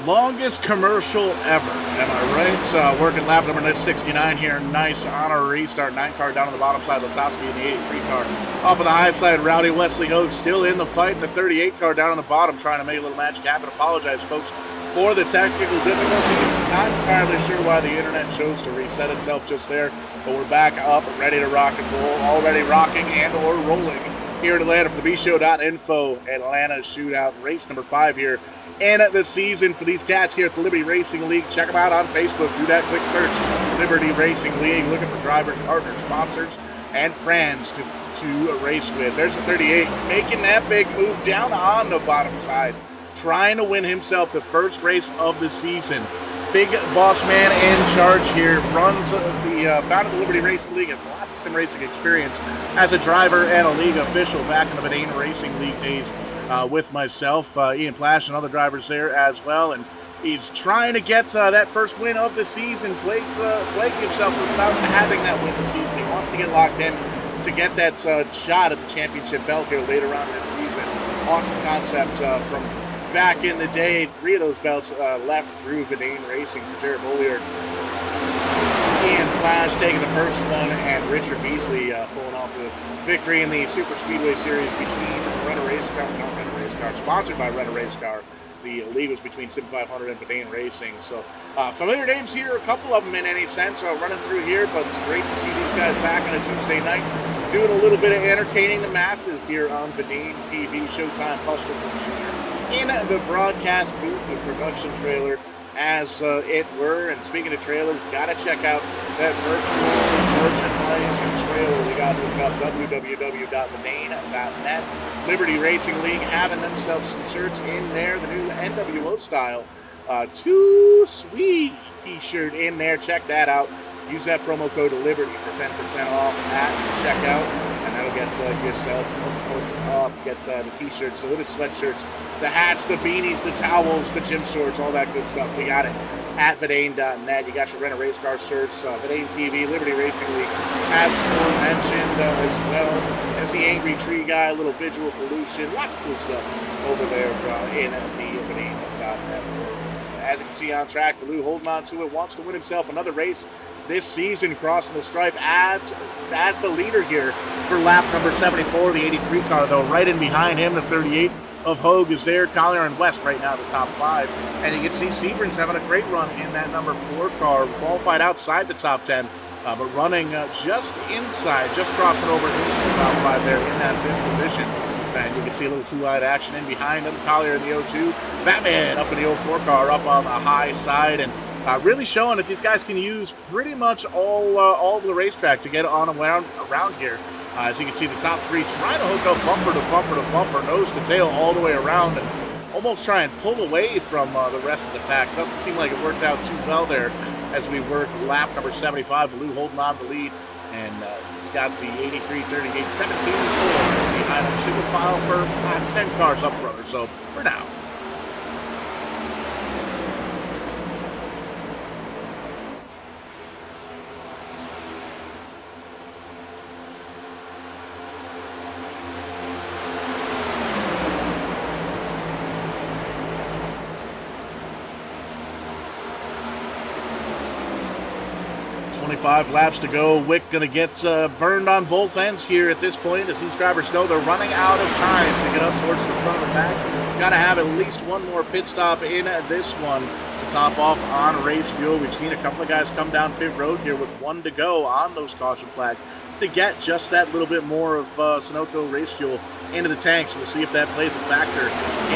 Longest commercial ever, am I right? Working lap number 69 here. Nice on a restart. 9 car down on the bottom side. Lasowski in the 83 car. Up on the high side, Rowdy Wesley Oak still in the fight. And the 38 car down on the bottom trying to make a little magic happen. Apologize, folks, for the technical difficulties. Not entirely sure why the internet chose to reset itself just there. But we're back up, ready to rock and roll. Already rocking and or rolling here in Atlanta for the bshow.info Atlanta Shootout. Race number 5 here in the season for these cats here at the Liberty Racing League. Check them out on Facebook. Do that quick search, Liberty Racing League. Looking for drivers, partners, sponsors, and friends to race with. There's the 38 making that big move down on the bottom side, trying to win himself the first race of the season. Big boss man in charge here. Runs founded the Liberty Racing League. Has lots of sim racing experience as a driver and a league official back in the Vidane Racing League days. With myself, Ian Plash, and other drivers there as well, and he's trying to get that first win of the season. Plaguing himself without having that win this season. He wants to get locked in to get that shot at the championship belt here later on this season. Awesome concept from back in the day. 3 of those belts left through Vidane Racing for Jared Bollier. Ian Plash taking the first one, and Richard Beasley pulling off the victory in the Super Speedway Series between sponsored by Renner Race Car. The league was between Sim 500 and Vidane Racing. So familiar names here, a couple of them in any sense, running through here, but it's great to see these guys back on a Tuesday night doing a little bit of entertaining the masses here on Vidane TV. Showtime Buster Jr. in the broadcast booth, the production trailer as it were. And speaking of trailers, gotta check out that virtual merchandising trailer. We got to look up www.vidane.net. Liberty Racing League having themselves some shirts in there. The new NWO style Too Sweet t-shirt in there. Check that out. Use that promo code Liberty for 10% off at checkout, and that'll get yourself hooked up. Get the t-shirts, the hooded sweatshirts, the hats, the beanies, the towels, the gym shorts, all that good stuff. We got it at Vidane.net. You got your Renner Race Car shirts, Vidane TV, Liberty Racing League, as mentioned as well as the Angry Tree Guy, a little visual pollution, lots of cool stuff over there in the Vidane.net. As you can see on track, Blue holding on to it, wants to win himself another race this season, crossing the stripe as the leader here for lap number 74, the 83 car, though. Right in behind him, the 38 of Hogue is there. Collier and West right now, the top 5. And you can see Sebring's having a great run in that number 4 car, qualified outside the top 10, but running just inside, just crossing over into the top 5 there in that 5th position. And you can see a little 2-wide action in behind him. Collier in the 02. Batman up in the 04 car, up on the high side, and really showing that these guys can use pretty much all of the racetrack to get on around here. As you can see, the top 3 trying to hook up bumper to bumper to bumper, nose to tail, all the way around, and almost try and pull away from the rest of the pack. Doesn't seem like it worked out too well there as we work lap number 75. Blue holding on the lead, and he's got the 83, 38, 17, 4 behind him. Single file for 10 cars up front or so for now. Five laps to go. Wick going to get burned on both ends here at this point, as these drivers know they're running out of time to get up towards the front and back. Got to have at least one more pit stop in this one to top off on race fuel. We've seen a couple of guys come down pit road here with 1 to go on those caution flags to get just that little bit more of Sunoco race fuel into the tanks. We'll see if that plays a factor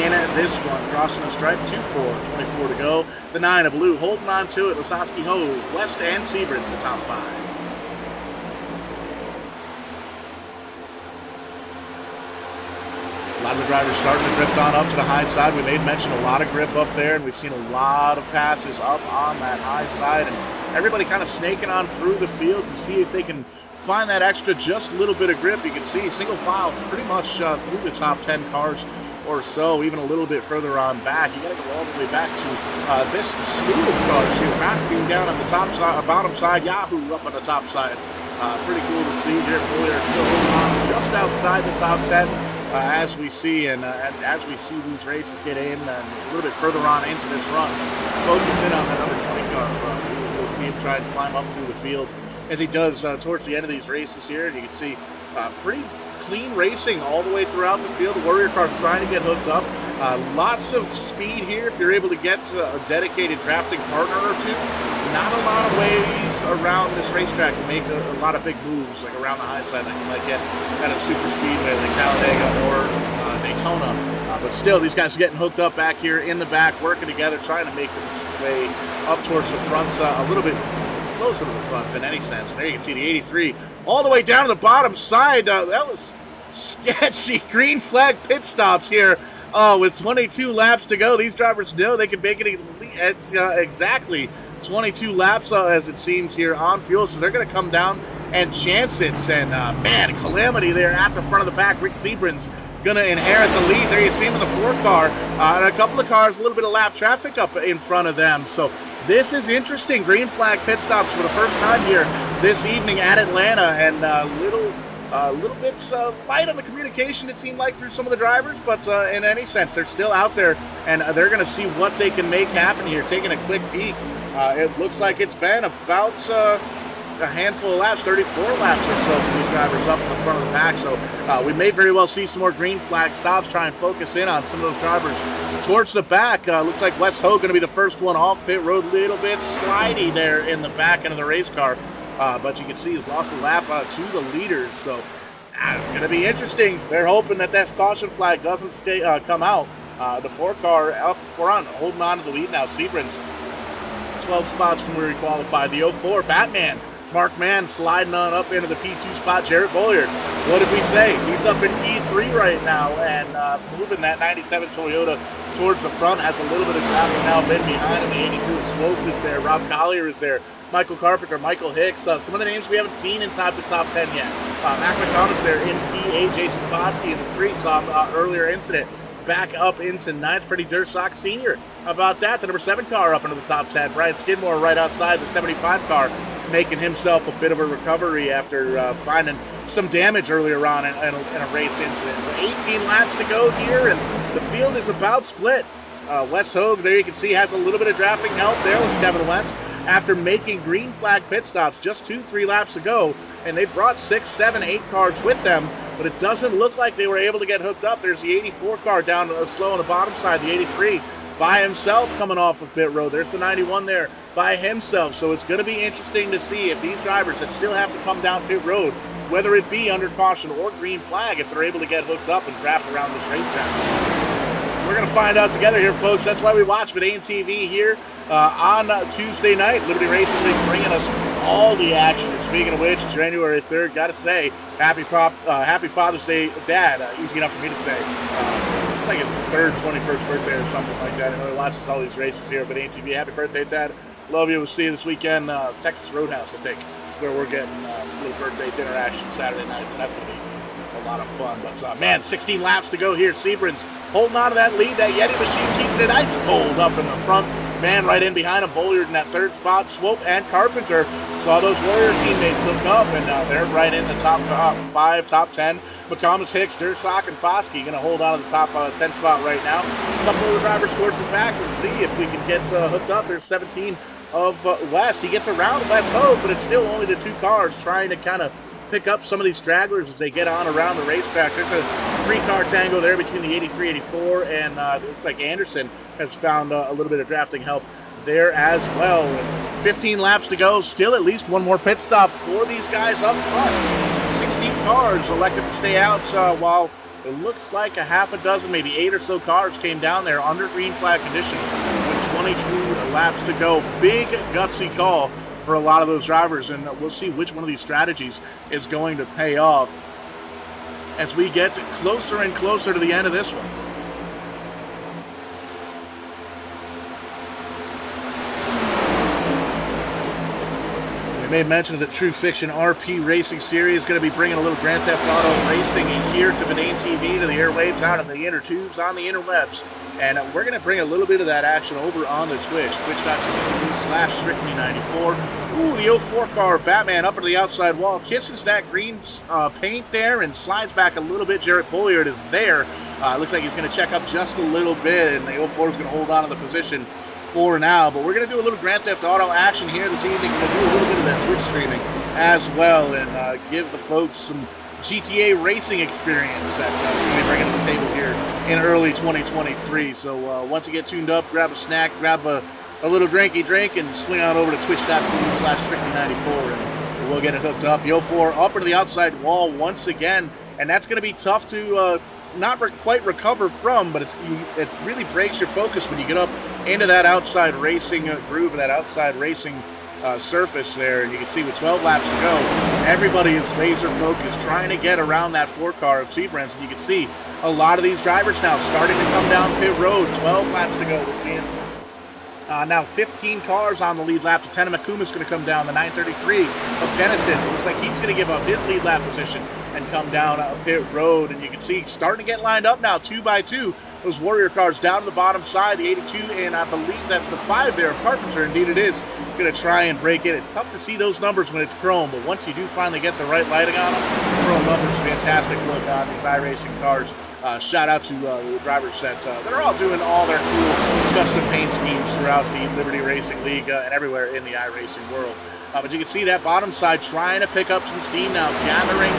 in this one. Crossing the stripe, 2-4, 24 to go. The 9 of Blue holding on to it. Lasowski, Ho, West, and Sebring's the top 5. A lot of the drivers starting to drift on up to the high side. We made mention a lot of grip up there, and we've seen a lot of passes up on that high side, and everybody kind of snaking on through the field to see if they can find that extra just a little bit of grip. You can see single file pretty much through the top 10 cars or so, even a little bit further on back. You got to go all the way back to this slew of cars here. Matt being down on the top side, bottom side, Yahoo up on the top side. Pretty cool to see. Jared Bollier still holding on just outside the top 10. as we see, and as we see these races get in a little bit further on into this run, focus in on that number 20 car. We'll see him try to climb up through the field as he does towards the end of these races here, and you can see pretty clean racing all the way throughout the field. The Warrior car's trying to get hooked up. Lots of speed here if you're able to get a dedicated drafting partner or two. Not a lot of ways around this racetrack to make a lot of big moves, like around the high side that you might get at a super speedway like Talladega or Daytona. But still, these guys are getting hooked up back here in the back, working together, trying to make their way up towards the front, a little bit closer to the front in any sense. And there you can see the 83 all the way down to the bottom side. That was sketchy. Green flag pit stops here. With 22 laps to go, these drivers know they can make it at exactly 22 laps as it seems here on fuel, so they're going to come down and chance it. And man, calamity there at the front of the pack. Rick Sebrin's going to inherit the lead. There you see him in the 4 car, and a couple of cars, a little bit of lap traffic up in front of them. So this is interesting. Green flag pit stops for the first time here this evening at Atlanta, and a little bit light on the communication, it seemed like, through some of the drivers, but in any sense, they're still out there, and they're going to see what they can make happen here. Taking a quick peek, it looks like it's been about a handful of laps, 34 laps or so for these drivers up in the front of the pack, so we may very well see some more green flag stops, try and focus in on some of those drivers towards the back. Looks like Wes Hogue going to be the first one off pit road, little bit slidey there in the back end of the race car. But you can see he's lost a lap to the leaders, so it's going to be interesting. They're hoping that caution flag doesn't come out. The 4 car up front, holding on to the lead now. Sebrin's 12 spots from where he qualified. The 04 Batman, Mark Mann, sliding on up into the P2 spot. Jarrett Bolliard, what did we say? He's up in P3 right now and moving that 97 Toyota towards the front. Has a little bit of traffic now been behind him. The 82 Swope is there. Rob Collier is there. Michael Carpenter, Michael Hicks, some of the names we haven't seen inside the top 10 yet. Mac McComas there in P8, Jason Foskey in the 3, saw him earlier incident. Back up into 9th, Freddie Dursock Sr. How about that? The number 7 car up into the top 10. Brian Skidmore right outside the 75 car, making himself a bit of a recovery after finding some damage earlier on in a race incident. 18 laps to go here, and the field is about split. Wes Hogue, there you can see, has a little bit of drafting help there with Kevin West, after making green flag pit stops just 2-3 laps ago, and they brought 6, 7, 8 cars with them, but it doesn't look like they were able to get hooked up. There's the 84 car down slow on the bottom side, the 83 by himself coming off of pit road. There's the 91 there by himself, so it's going to be interesting to see if these drivers that still have to come down pit road, whether it be under caution or green flag, if they're able to get hooked up and draft around this racetrack. We're going to find out together here, folks. That's why we watch Vidane TV here on Tuesday night. Liberty Racing League bringing us all the action. And speaking of which, January 3rd, got to say, happy Father's Day, Dad. Easy enough for me to say. It's like his 3rd, 21st birthday or something like that. I know he watches all these races here at Vidane TV. Happy birthday, Dad. Love you. We'll see you this weekend. Texas Roadhouse, I think. It's where we're getting this little birthday dinner action Saturday night. So that's going to be a lot of fun. But man, 16 laps to go here. Sebrin's holding on to that lead. That Yeti machine keeping it ice cold up in the front. Man right in behind him. Bolliard in that 3rd spot. Swope and Carpenter saw those Warrior teammates look up, and they're right in the top 5, top 10. McComas, Hicks, Dursock, and Foskey going to hold on to the top 10 spot right now. A couple of the drivers forcing back. We'll see if we can get hooked up. There's 17 of West. He gets around Wes Hogue, but it's still only the 2 cars trying to kind of pick up some of these stragglers as they get on around the racetrack. There's a 3-car tango there between the 83, 84, and it looks like Anderson has found a little bit of drafting help there as well. 15 laps to go, still at least one more pit stop for these guys up front. 16 cars elected to stay out while it looks like a half a dozen, maybe 8 or so cars came down there under green flag conditions with 22 laps to go. Big gutsy call for a lot of those drivers, and we'll see which one of these strategies is going to pay off as we get closer and closer to the end of this one. We made mention of the True Fiction RP Racing Series, going to be bringing a little Grand Theft Auto racing here to Vidane TV, to the airwaves, out in the inner tubes, on the interwebs. And we're going to bring a little bit of that action over on the Twitch, twitch.tv/strictly94. Ooh, the 04 car, Batman up into the outside wall, kisses that green paint there and slides back a little bit. Jarrett Bolliard is there. Looks like he's going to check up just a little bit, and the 04 is going to hold on to the position for now. But we're going to do a little Grand Theft Auto action here this evening. We're going to do a little bit of that Twitch streaming as well, and give the folks some GTA racing experience that we're going to bring to the table here in early 2023. So once you get tuned up, grab a snack, grab a little drinky drink, and swing on over to twitch.tv/strictly94, and we'll get it hooked up. The 04 up into the outside wall once again, and that's going to be tough to not quite recover from, but it really breaks your focus when you get up into that outside racing groove, that outside racing surface there. And you can see with 12 laps to go, everybody is laser focused trying to get around that 4 car of Sebren's, and you can see a lot of these drivers now starting to come down pit road. 12 laps to go. We're seeing now 15 cars on the lead lap. Lieutenant Makuma is going to come down, the 933 of Keniston. It looks like he's going to give up his lead lap position and come down pit road. And you can see starting to get lined up now, 2 by 2. Those Warrior cars down to the bottom side, the 82, and I believe that's the 5 there of Carpenter. Indeed it is. Going to try and break it. It's tough to see those numbers when it's chrome, but once you do finally get the right lighting on them, chrome numbers, fantastic look on these iRacing cars. Shout out to the drivers that they're all doing all their cool custom paint schemes throughout the Liberty Racing League and everywhere in the iRacing world. But you can see that bottom side trying to pick up some steam now, gathering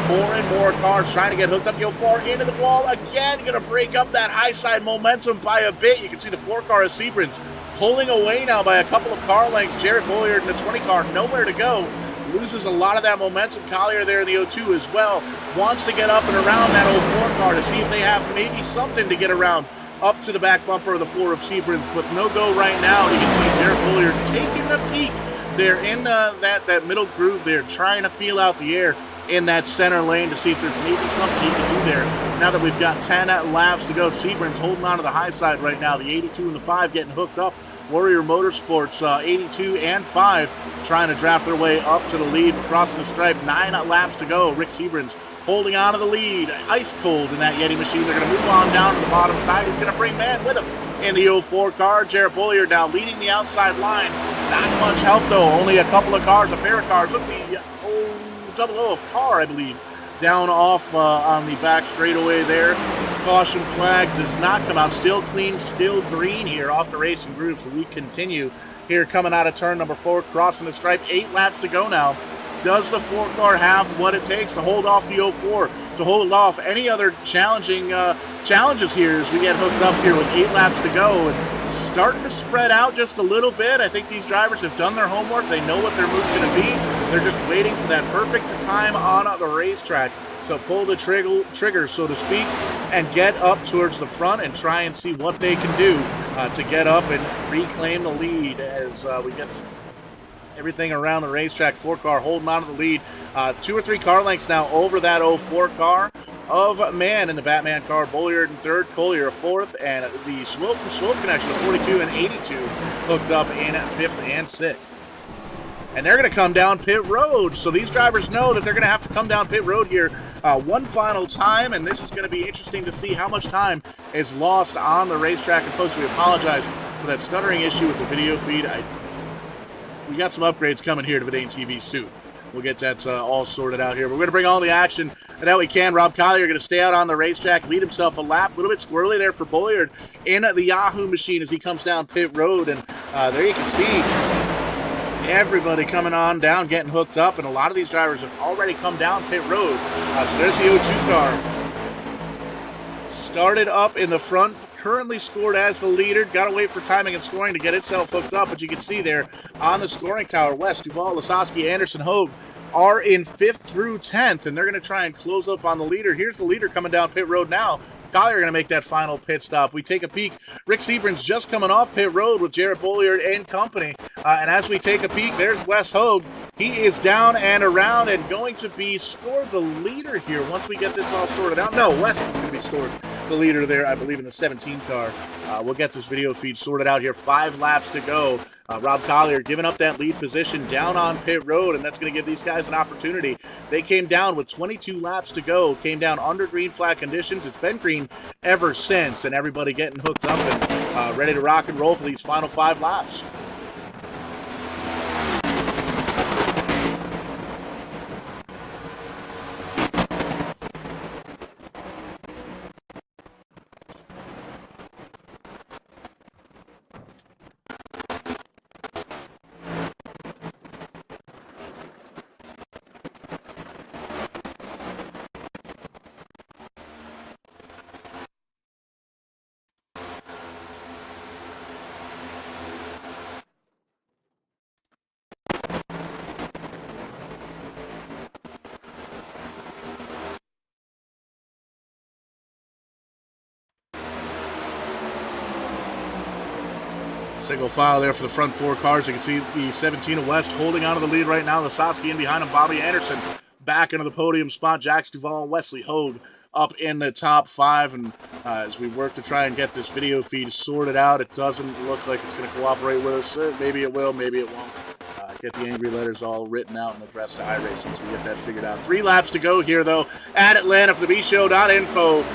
more and more cars, trying to get hooked up. Go far into the wall again, going to break up that high side momentum by a bit. You can see the 4 car of Sebren's pulling away now by a couple of car lengths. Jarrett Bolliard in the 20 car, nowhere to go. Loses a lot of that momentum. Collier there in the 02 as well. Wants to get up and around that 04 car to see if they have maybe something to get around up to the back bumper of the 4 of Sebren's, but no go right now. You can see Jarrett Bolliard taking the peak. They're in that middle groove there, trying to feel out the air in that center lane to see if there's maybe something he can do there. Now that we've got 10 laps to go, Sebren's holding on to the high side right now. The 82 and the 5 getting hooked up. Warrior Motorsports, 82 and 5, trying to draft their way up to the lead, crossing the stripe. 9 laps to go. Rick Sebren's holding on to the lead, ice cold in that Yeti machine. They're going to move on down to the bottom side. He's going to bring man with him in the 04 car. Jarrett Bolliard now leading the outside line. Not much help though. Only a couple of cars, a pair of cars. Look, the 00 of car, I believe, down off on the back straightaway there. Caution flag does not come out. Still clean, still green here off the racing groove. So we continue here coming out of turn number 4, crossing the stripe. 8 laps to go now. Does the 4 car have what it takes to hold off the 04, to hold off any other challenging challenges here as we get hooked up here with 8 laps to go and starting to spread out just a little bit? I think these drivers have done their homework. They know what their move's going to be. They're just waiting for that perfect time on the racetrack to pull the trigger, so to speak, and get up towards the front and try and see what they can do to get up and reclaim the lead as we get everything around the racetrack. 4 car holding on to the lead. 2 or 3 car lengths now over that 04 car of man in the Batman car. Bolliard in 3rd, Collier 4th, and the Swope connection of 42 and 82 hooked up in 5th and 6th. And they're going to come down pit road. So these drivers know that they're going to have to come down pit road here one final time, and this is going to be interesting to see how much time is lost on the racetrack. And folks, we apologize for that stuttering issue with the video feed. We got some upgrades coming here to Vidane TV soon. We'll get that all sorted out here. We're going to bring all the action that we can. Rob Collier going to stay out on the racetrack, lead himself a lap. A little bit squirrely there for Bolliard in the Yahoo machine as he comes down pit road. And there you can see everybody coming on down, getting hooked up. And a lot of these drivers have already come down pit road. So there's the 02 car. Started up in the front. Currently scored as the leader. Got to wait for timing and scoring to get itself hooked up. But you can see there on the scoring tower, West, Duval, Lasowski, Anderson, Hogue are in 5th through 10th. And they're going to try and close up on the leader. Here's the leader coming down pit road now. Collier going to make that final pit stop. We take a peek. Rick Sebren's just coming off pit road with Jarrett Bolliard and company. And as we take a peek, there's Wes Hogue. He is down and around and going to be scored the leader here once we get this all sorted out. No, Wes is going to be scored the leader there, I believe, in the 17 car. We'll get this video feed sorted out here. 5 laps to go. Rob Collier giving up that lead position down on pit road, and that's going to give these guys an opportunity. They came down with 22 laps to go, came down under green flag conditions. It's been green ever since, and everybody getting hooked up and ready to rock and roll for these final 5 laps. Single file there for the front 4 cars. You can see the 17 of West holding on to the lead right now. Lasowski in behind him. Bobby Anderson back into the podium spot. Jax Duvall, Wesley Hogue up in the top 5. And as we work to try and get this video feed sorted out, it doesn't look like it's going to cooperate with us. Maybe it will, maybe it won't. Get the angry letters all written out and addressed to iRacing so we get that figured out. 3 laps to go here, though, at Atlanta for the bshow.info.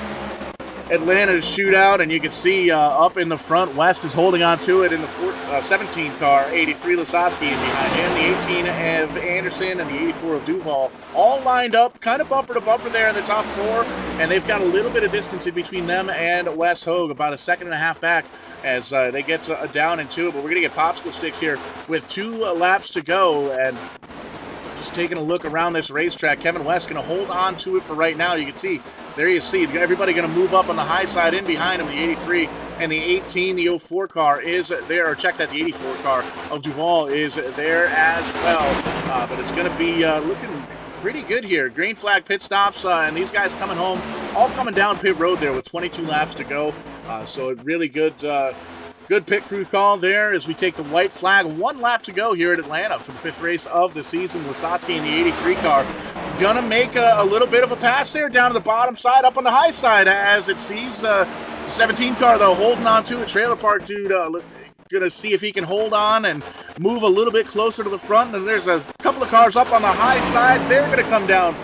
Atlanta Shootout, and you can see up in the front, West is holding on to it in the 17 car, 83 Lasowski in behind him, the 18 of Anderson, and the 84 of Duval, all lined up, kind of bumper to bumper there in the top 4, and they've got a little bit of distance in between them and Wes Hogue, about a 1.5 seconds back as they get down into it, but we're going to get popsicle sticks here with 2 laps to go, and just taking a look around this racetrack, Kevin West going to hold on to it for right now. You can see, there you see, everybody going to move up on the high side in behind him. The 83 and the 18, the 04 car is there, or check that, the 84 car of Duval is there as well. But it's going to be looking pretty good here. Green flag pit stops, and these guys coming home, all coming down pit road there with 22 laps to go. So a really good good pit crew call there as we take the white flag. 1 lap to go here at Atlanta for the 5th race of the season. Lasowski in the 83 car gonna make a little bit of a pass there down to the bottom side, up on the high side as it sees the 17 car, though, holding on to a trailer park dude. Gonna see if he can hold on and move a little bit closer to the front. And there's a couple of cars up on the high side. They're gonna come down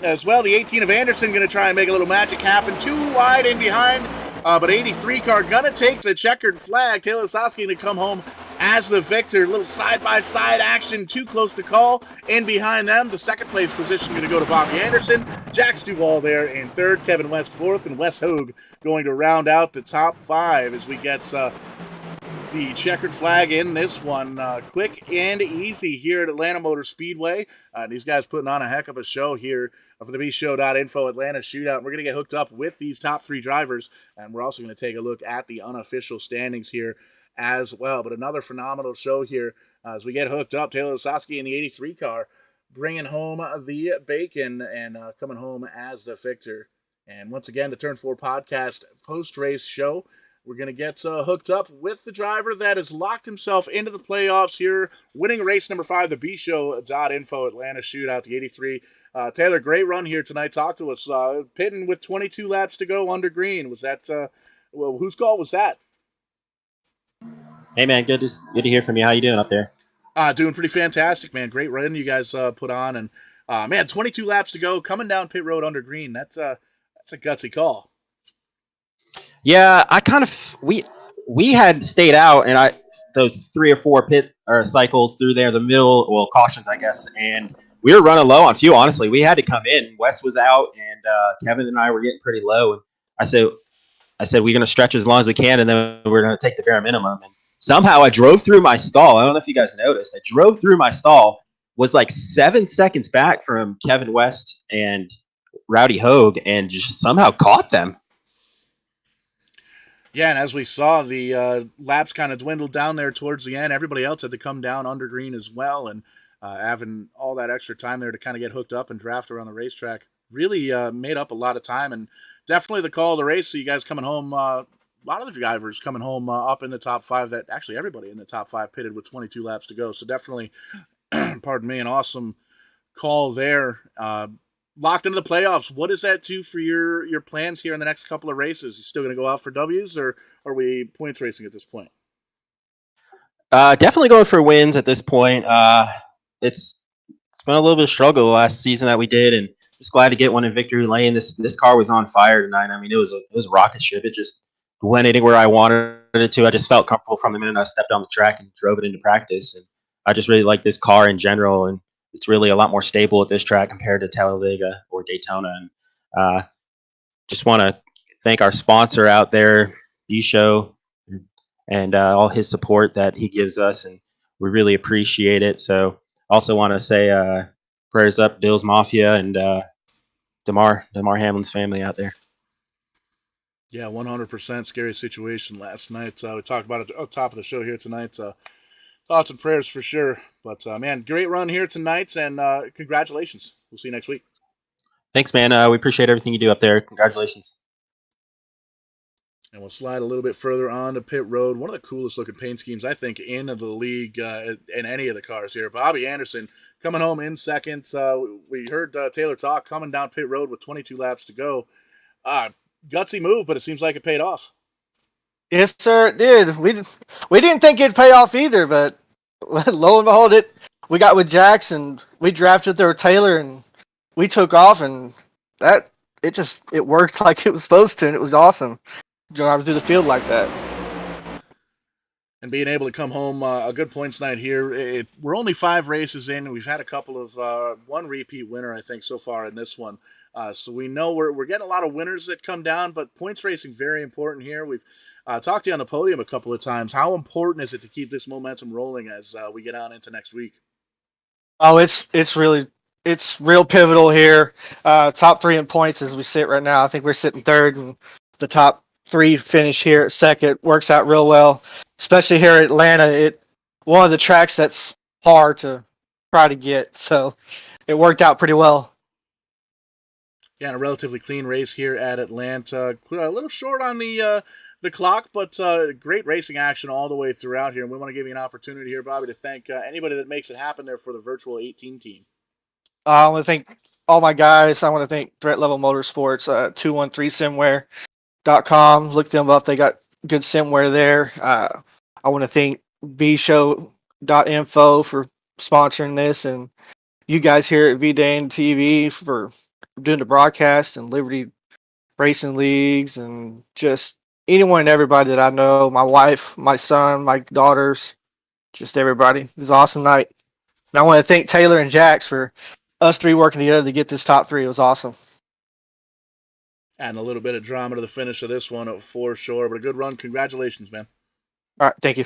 as well. The 18 of Anderson gonna try and make a little magic happen. 2 wide in behind. But 83 car gonna take the checkered flag. Taylor Lasowski to come home as the victor. Little side-by-side action, too close to call. In behind them, the 2nd place position gonna go to Bobby Anderson. Jax Duvall there in 3rd, Kevin West 4th, and Wes Hogue going to round out the top 5 as we get the checkered flag in this one. Quick and easy here at Atlanta Motor Speedway. These guys putting on a heck of a show here for the bshow.info Atlanta Shootout. We're going to get hooked up with these top 3 drivers, and we're also going to take a look at the unofficial standings here as well. But another phenomenal show here as we get hooked up. Taylor Lasowski in the 83 car bringing home the bacon and coming home as the victor. And once again, the Turn 4 podcast post-race show. We're going to get hooked up with the driver that has locked himself into the playoffs here, winning race number 5, the bshow.info Atlanta Shootout, the 83. Taylor, great run here tonight. Talk to us. Pitting with 22 laps to go under green. Was that, well, whose call was that? Hey, man, good to hear from you. How you doing up there? Doing pretty fantastic, man. Great run you guys put on. And, man, 22 laps to go, coming down pit road under green. That's a gutsy call. Yeah, I kind of we had stayed out, and those 3 or 4 pit or cycles through there, the middle, well, cautions, I guess, and we were running low on fuel. Honestly, we had to come in. Wes was out, and Kevin and I were getting pretty low. And I said we're gonna stretch as long as we can, and then we're gonna take the bare minimum. And somehow I drove through my stall. I don't know if you guys noticed. I drove through my stall, was like 7 seconds back from Kevin West and Rowdy Hogue, and just somehow caught them. Yeah, and as we saw, the laps kind of dwindled down there towards the end. Everybody else had to come down under green as well, and having all that extra time there to kind of get hooked up and draft around the racetrack really made up a lot of time, and definitely the call of the race. So you guys coming home, a lot of the drivers coming home up in the top 5. That actually everybody in the top 5 pitted with 22 laps to go. So definitely, pardon me, an awesome call there. locked into the playoffs. What does that do for your plans here in the next couple of races? You still going to go out for W's, or are we points racing at this point? Definitely going for wins at this point. It's it's been a little bit of struggle the last season that we did, and just glad to get one in victory lane. This car was on fire tonight. I mean, it was a rocket ship. It just went anywhere I wanted it to. I just felt comfortable from the minute I stepped on the track and drove it into practice. And I just really like this car in general, and it's really a lot more stable at this track compared to Talladega or Daytona. And uh, just want to thank our sponsor out there, bshow, and all his support that he gives us, and we really appreciate it. So also want to say prayers up Bills Mafia and Damar Hamlin's family out there. Yeah, 100% scary situation last night. We talked about it at the top of the show here tonight. Thoughts and prayers for sure. But man, great run here tonight, and congratulations. We'll see you next week. Thanks, man. We appreciate everything you do up there. Congratulations. And we'll slide a little bit further on to pit road. One of the coolest looking paint schemes, I think, in the league in any of the cars here. Bobby Anderson coming home in second. We heard Taylor talk coming down pit road with 22 laps to go. Gutsy move, but it seems like it paid off. Yes, sir, it did. We didn't think it'd pay off either, but lo and behold, we got with Jax and we drafted there with Taylor and we took off and it worked like it was supposed to and it was awesome. Driving through the field like that. And being able to come home a good points night here. We're only 5 races in. We've had a couple of one repeat winner, I think, so far in this one. So we know we're getting a lot of winners that come down, but points racing very important here. We've talked to you on the podium a couple of times. How important is it to keep this momentum rolling as we get on into next week? Oh, it's real pivotal here. Top 3 in points as we sit right now. I think we're sitting third, and the top 3 finish here at second. Works out real well, especially here at Atlanta. One of the tracks that's hard to try to get, so it worked out pretty well. Yeah, and a relatively clean race here at Atlanta. A little short on the clock, but great racing action all the way throughout here. And we want to give you an opportunity here, Bobby, to thank anybody that makes it happen there for the virtual 18 team. I want to thank all my guys. I want to thank Threat Level Motorsports, 213simware.com. Look them up. They got good simware there. I want to thank bshow.info for sponsoring this, and you guys here at VDane TV for doing the broadcast, and Liberty Racing Leagues, and just anyone and everybody that I know, my wife, my son, my daughters, just everybody. It was an awesome night. And I want to thank Taylor and Jax for us 3 working together to get this top 3. It was awesome. Adding a little bit of drama to the finish of this one for sure, but a good run. Congratulations, man. All right, thank you.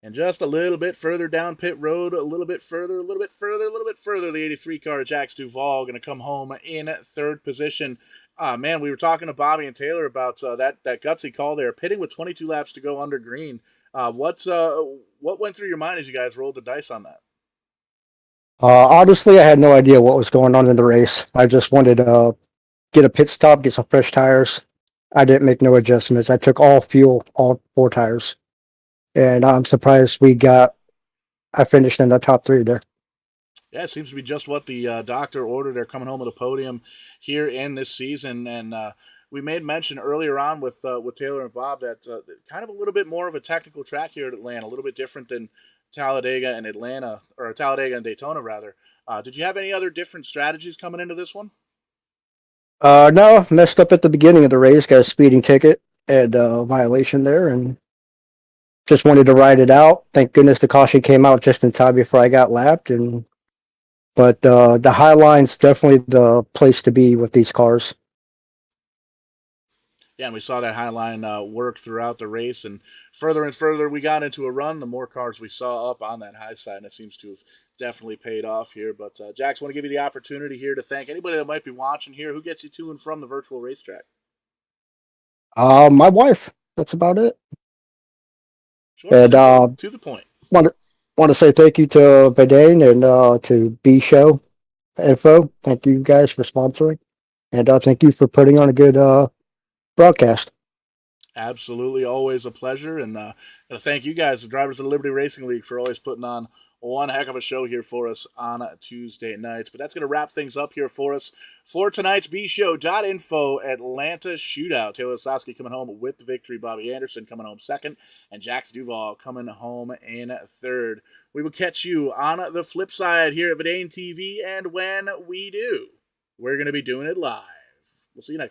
And just a little bit further down pit road, a little bit further, the 83 car, Jax Duvall, going to come home in 3rd position. Man, we were talking to Bobby and Taylor about that gutsy call there, pitting with 22 laps to go under green. What went through your mind as you guys rolled the dice on that? Honestly, I had no idea what was going on in the race. I just wanted to get a pit stop, get some fresh tires. I didn't make no adjustments. I took all fuel, all 4 tires. And I'm surprised I finished in the top 3 there. Yeah, it seems to be just what the doctor ordered. They're coming home with a podium here in this season. And we made mention earlier on with Taylor and Bob that kind of a little bit more of a technical track here at Atlanta, a little bit different than Talladega and Atlanta, or Talladega and Daytona, rather. Did you have any other different strategies coming into this one? No, messed up at the beginning of the race, got a speeding ticket and violation there, and just wanted to ride it out. Thank goodness the caution came out just in time before I got lapped. But the high line's definitely the place to be with these cars. Yeah, and we saw that high line work throughout the race, and further we got into a run, the more cars we saw up on that high side, and it seems to have definitely paid off here. But Jax, want to give you the opportunity here to thank anybody that might be watching here. Who gets you to and from the virtual racetrack? My wife. That's about it. Sure, and to the point. Want to say thank you to Vidane and to bshow.info. Thank you guys for sponsoring, and thank you for putting on a good broadcast. Absolutely, always a pleasure, and thank you guys, the drivers of the Liberty Racing League, for always putting on one heck of a show here for us on Tuesday nights. But that's going to wrap things up here for us for tonight's bshow.info Atlanta Shootout. Taylor Sosky coming home with the victory. Bobby Anderson coming home second. And Jax Duval coming home in third. We will catch you on the flip side here at Vidane TV. And when we do, we're going to be doing it live. We'll see you next time.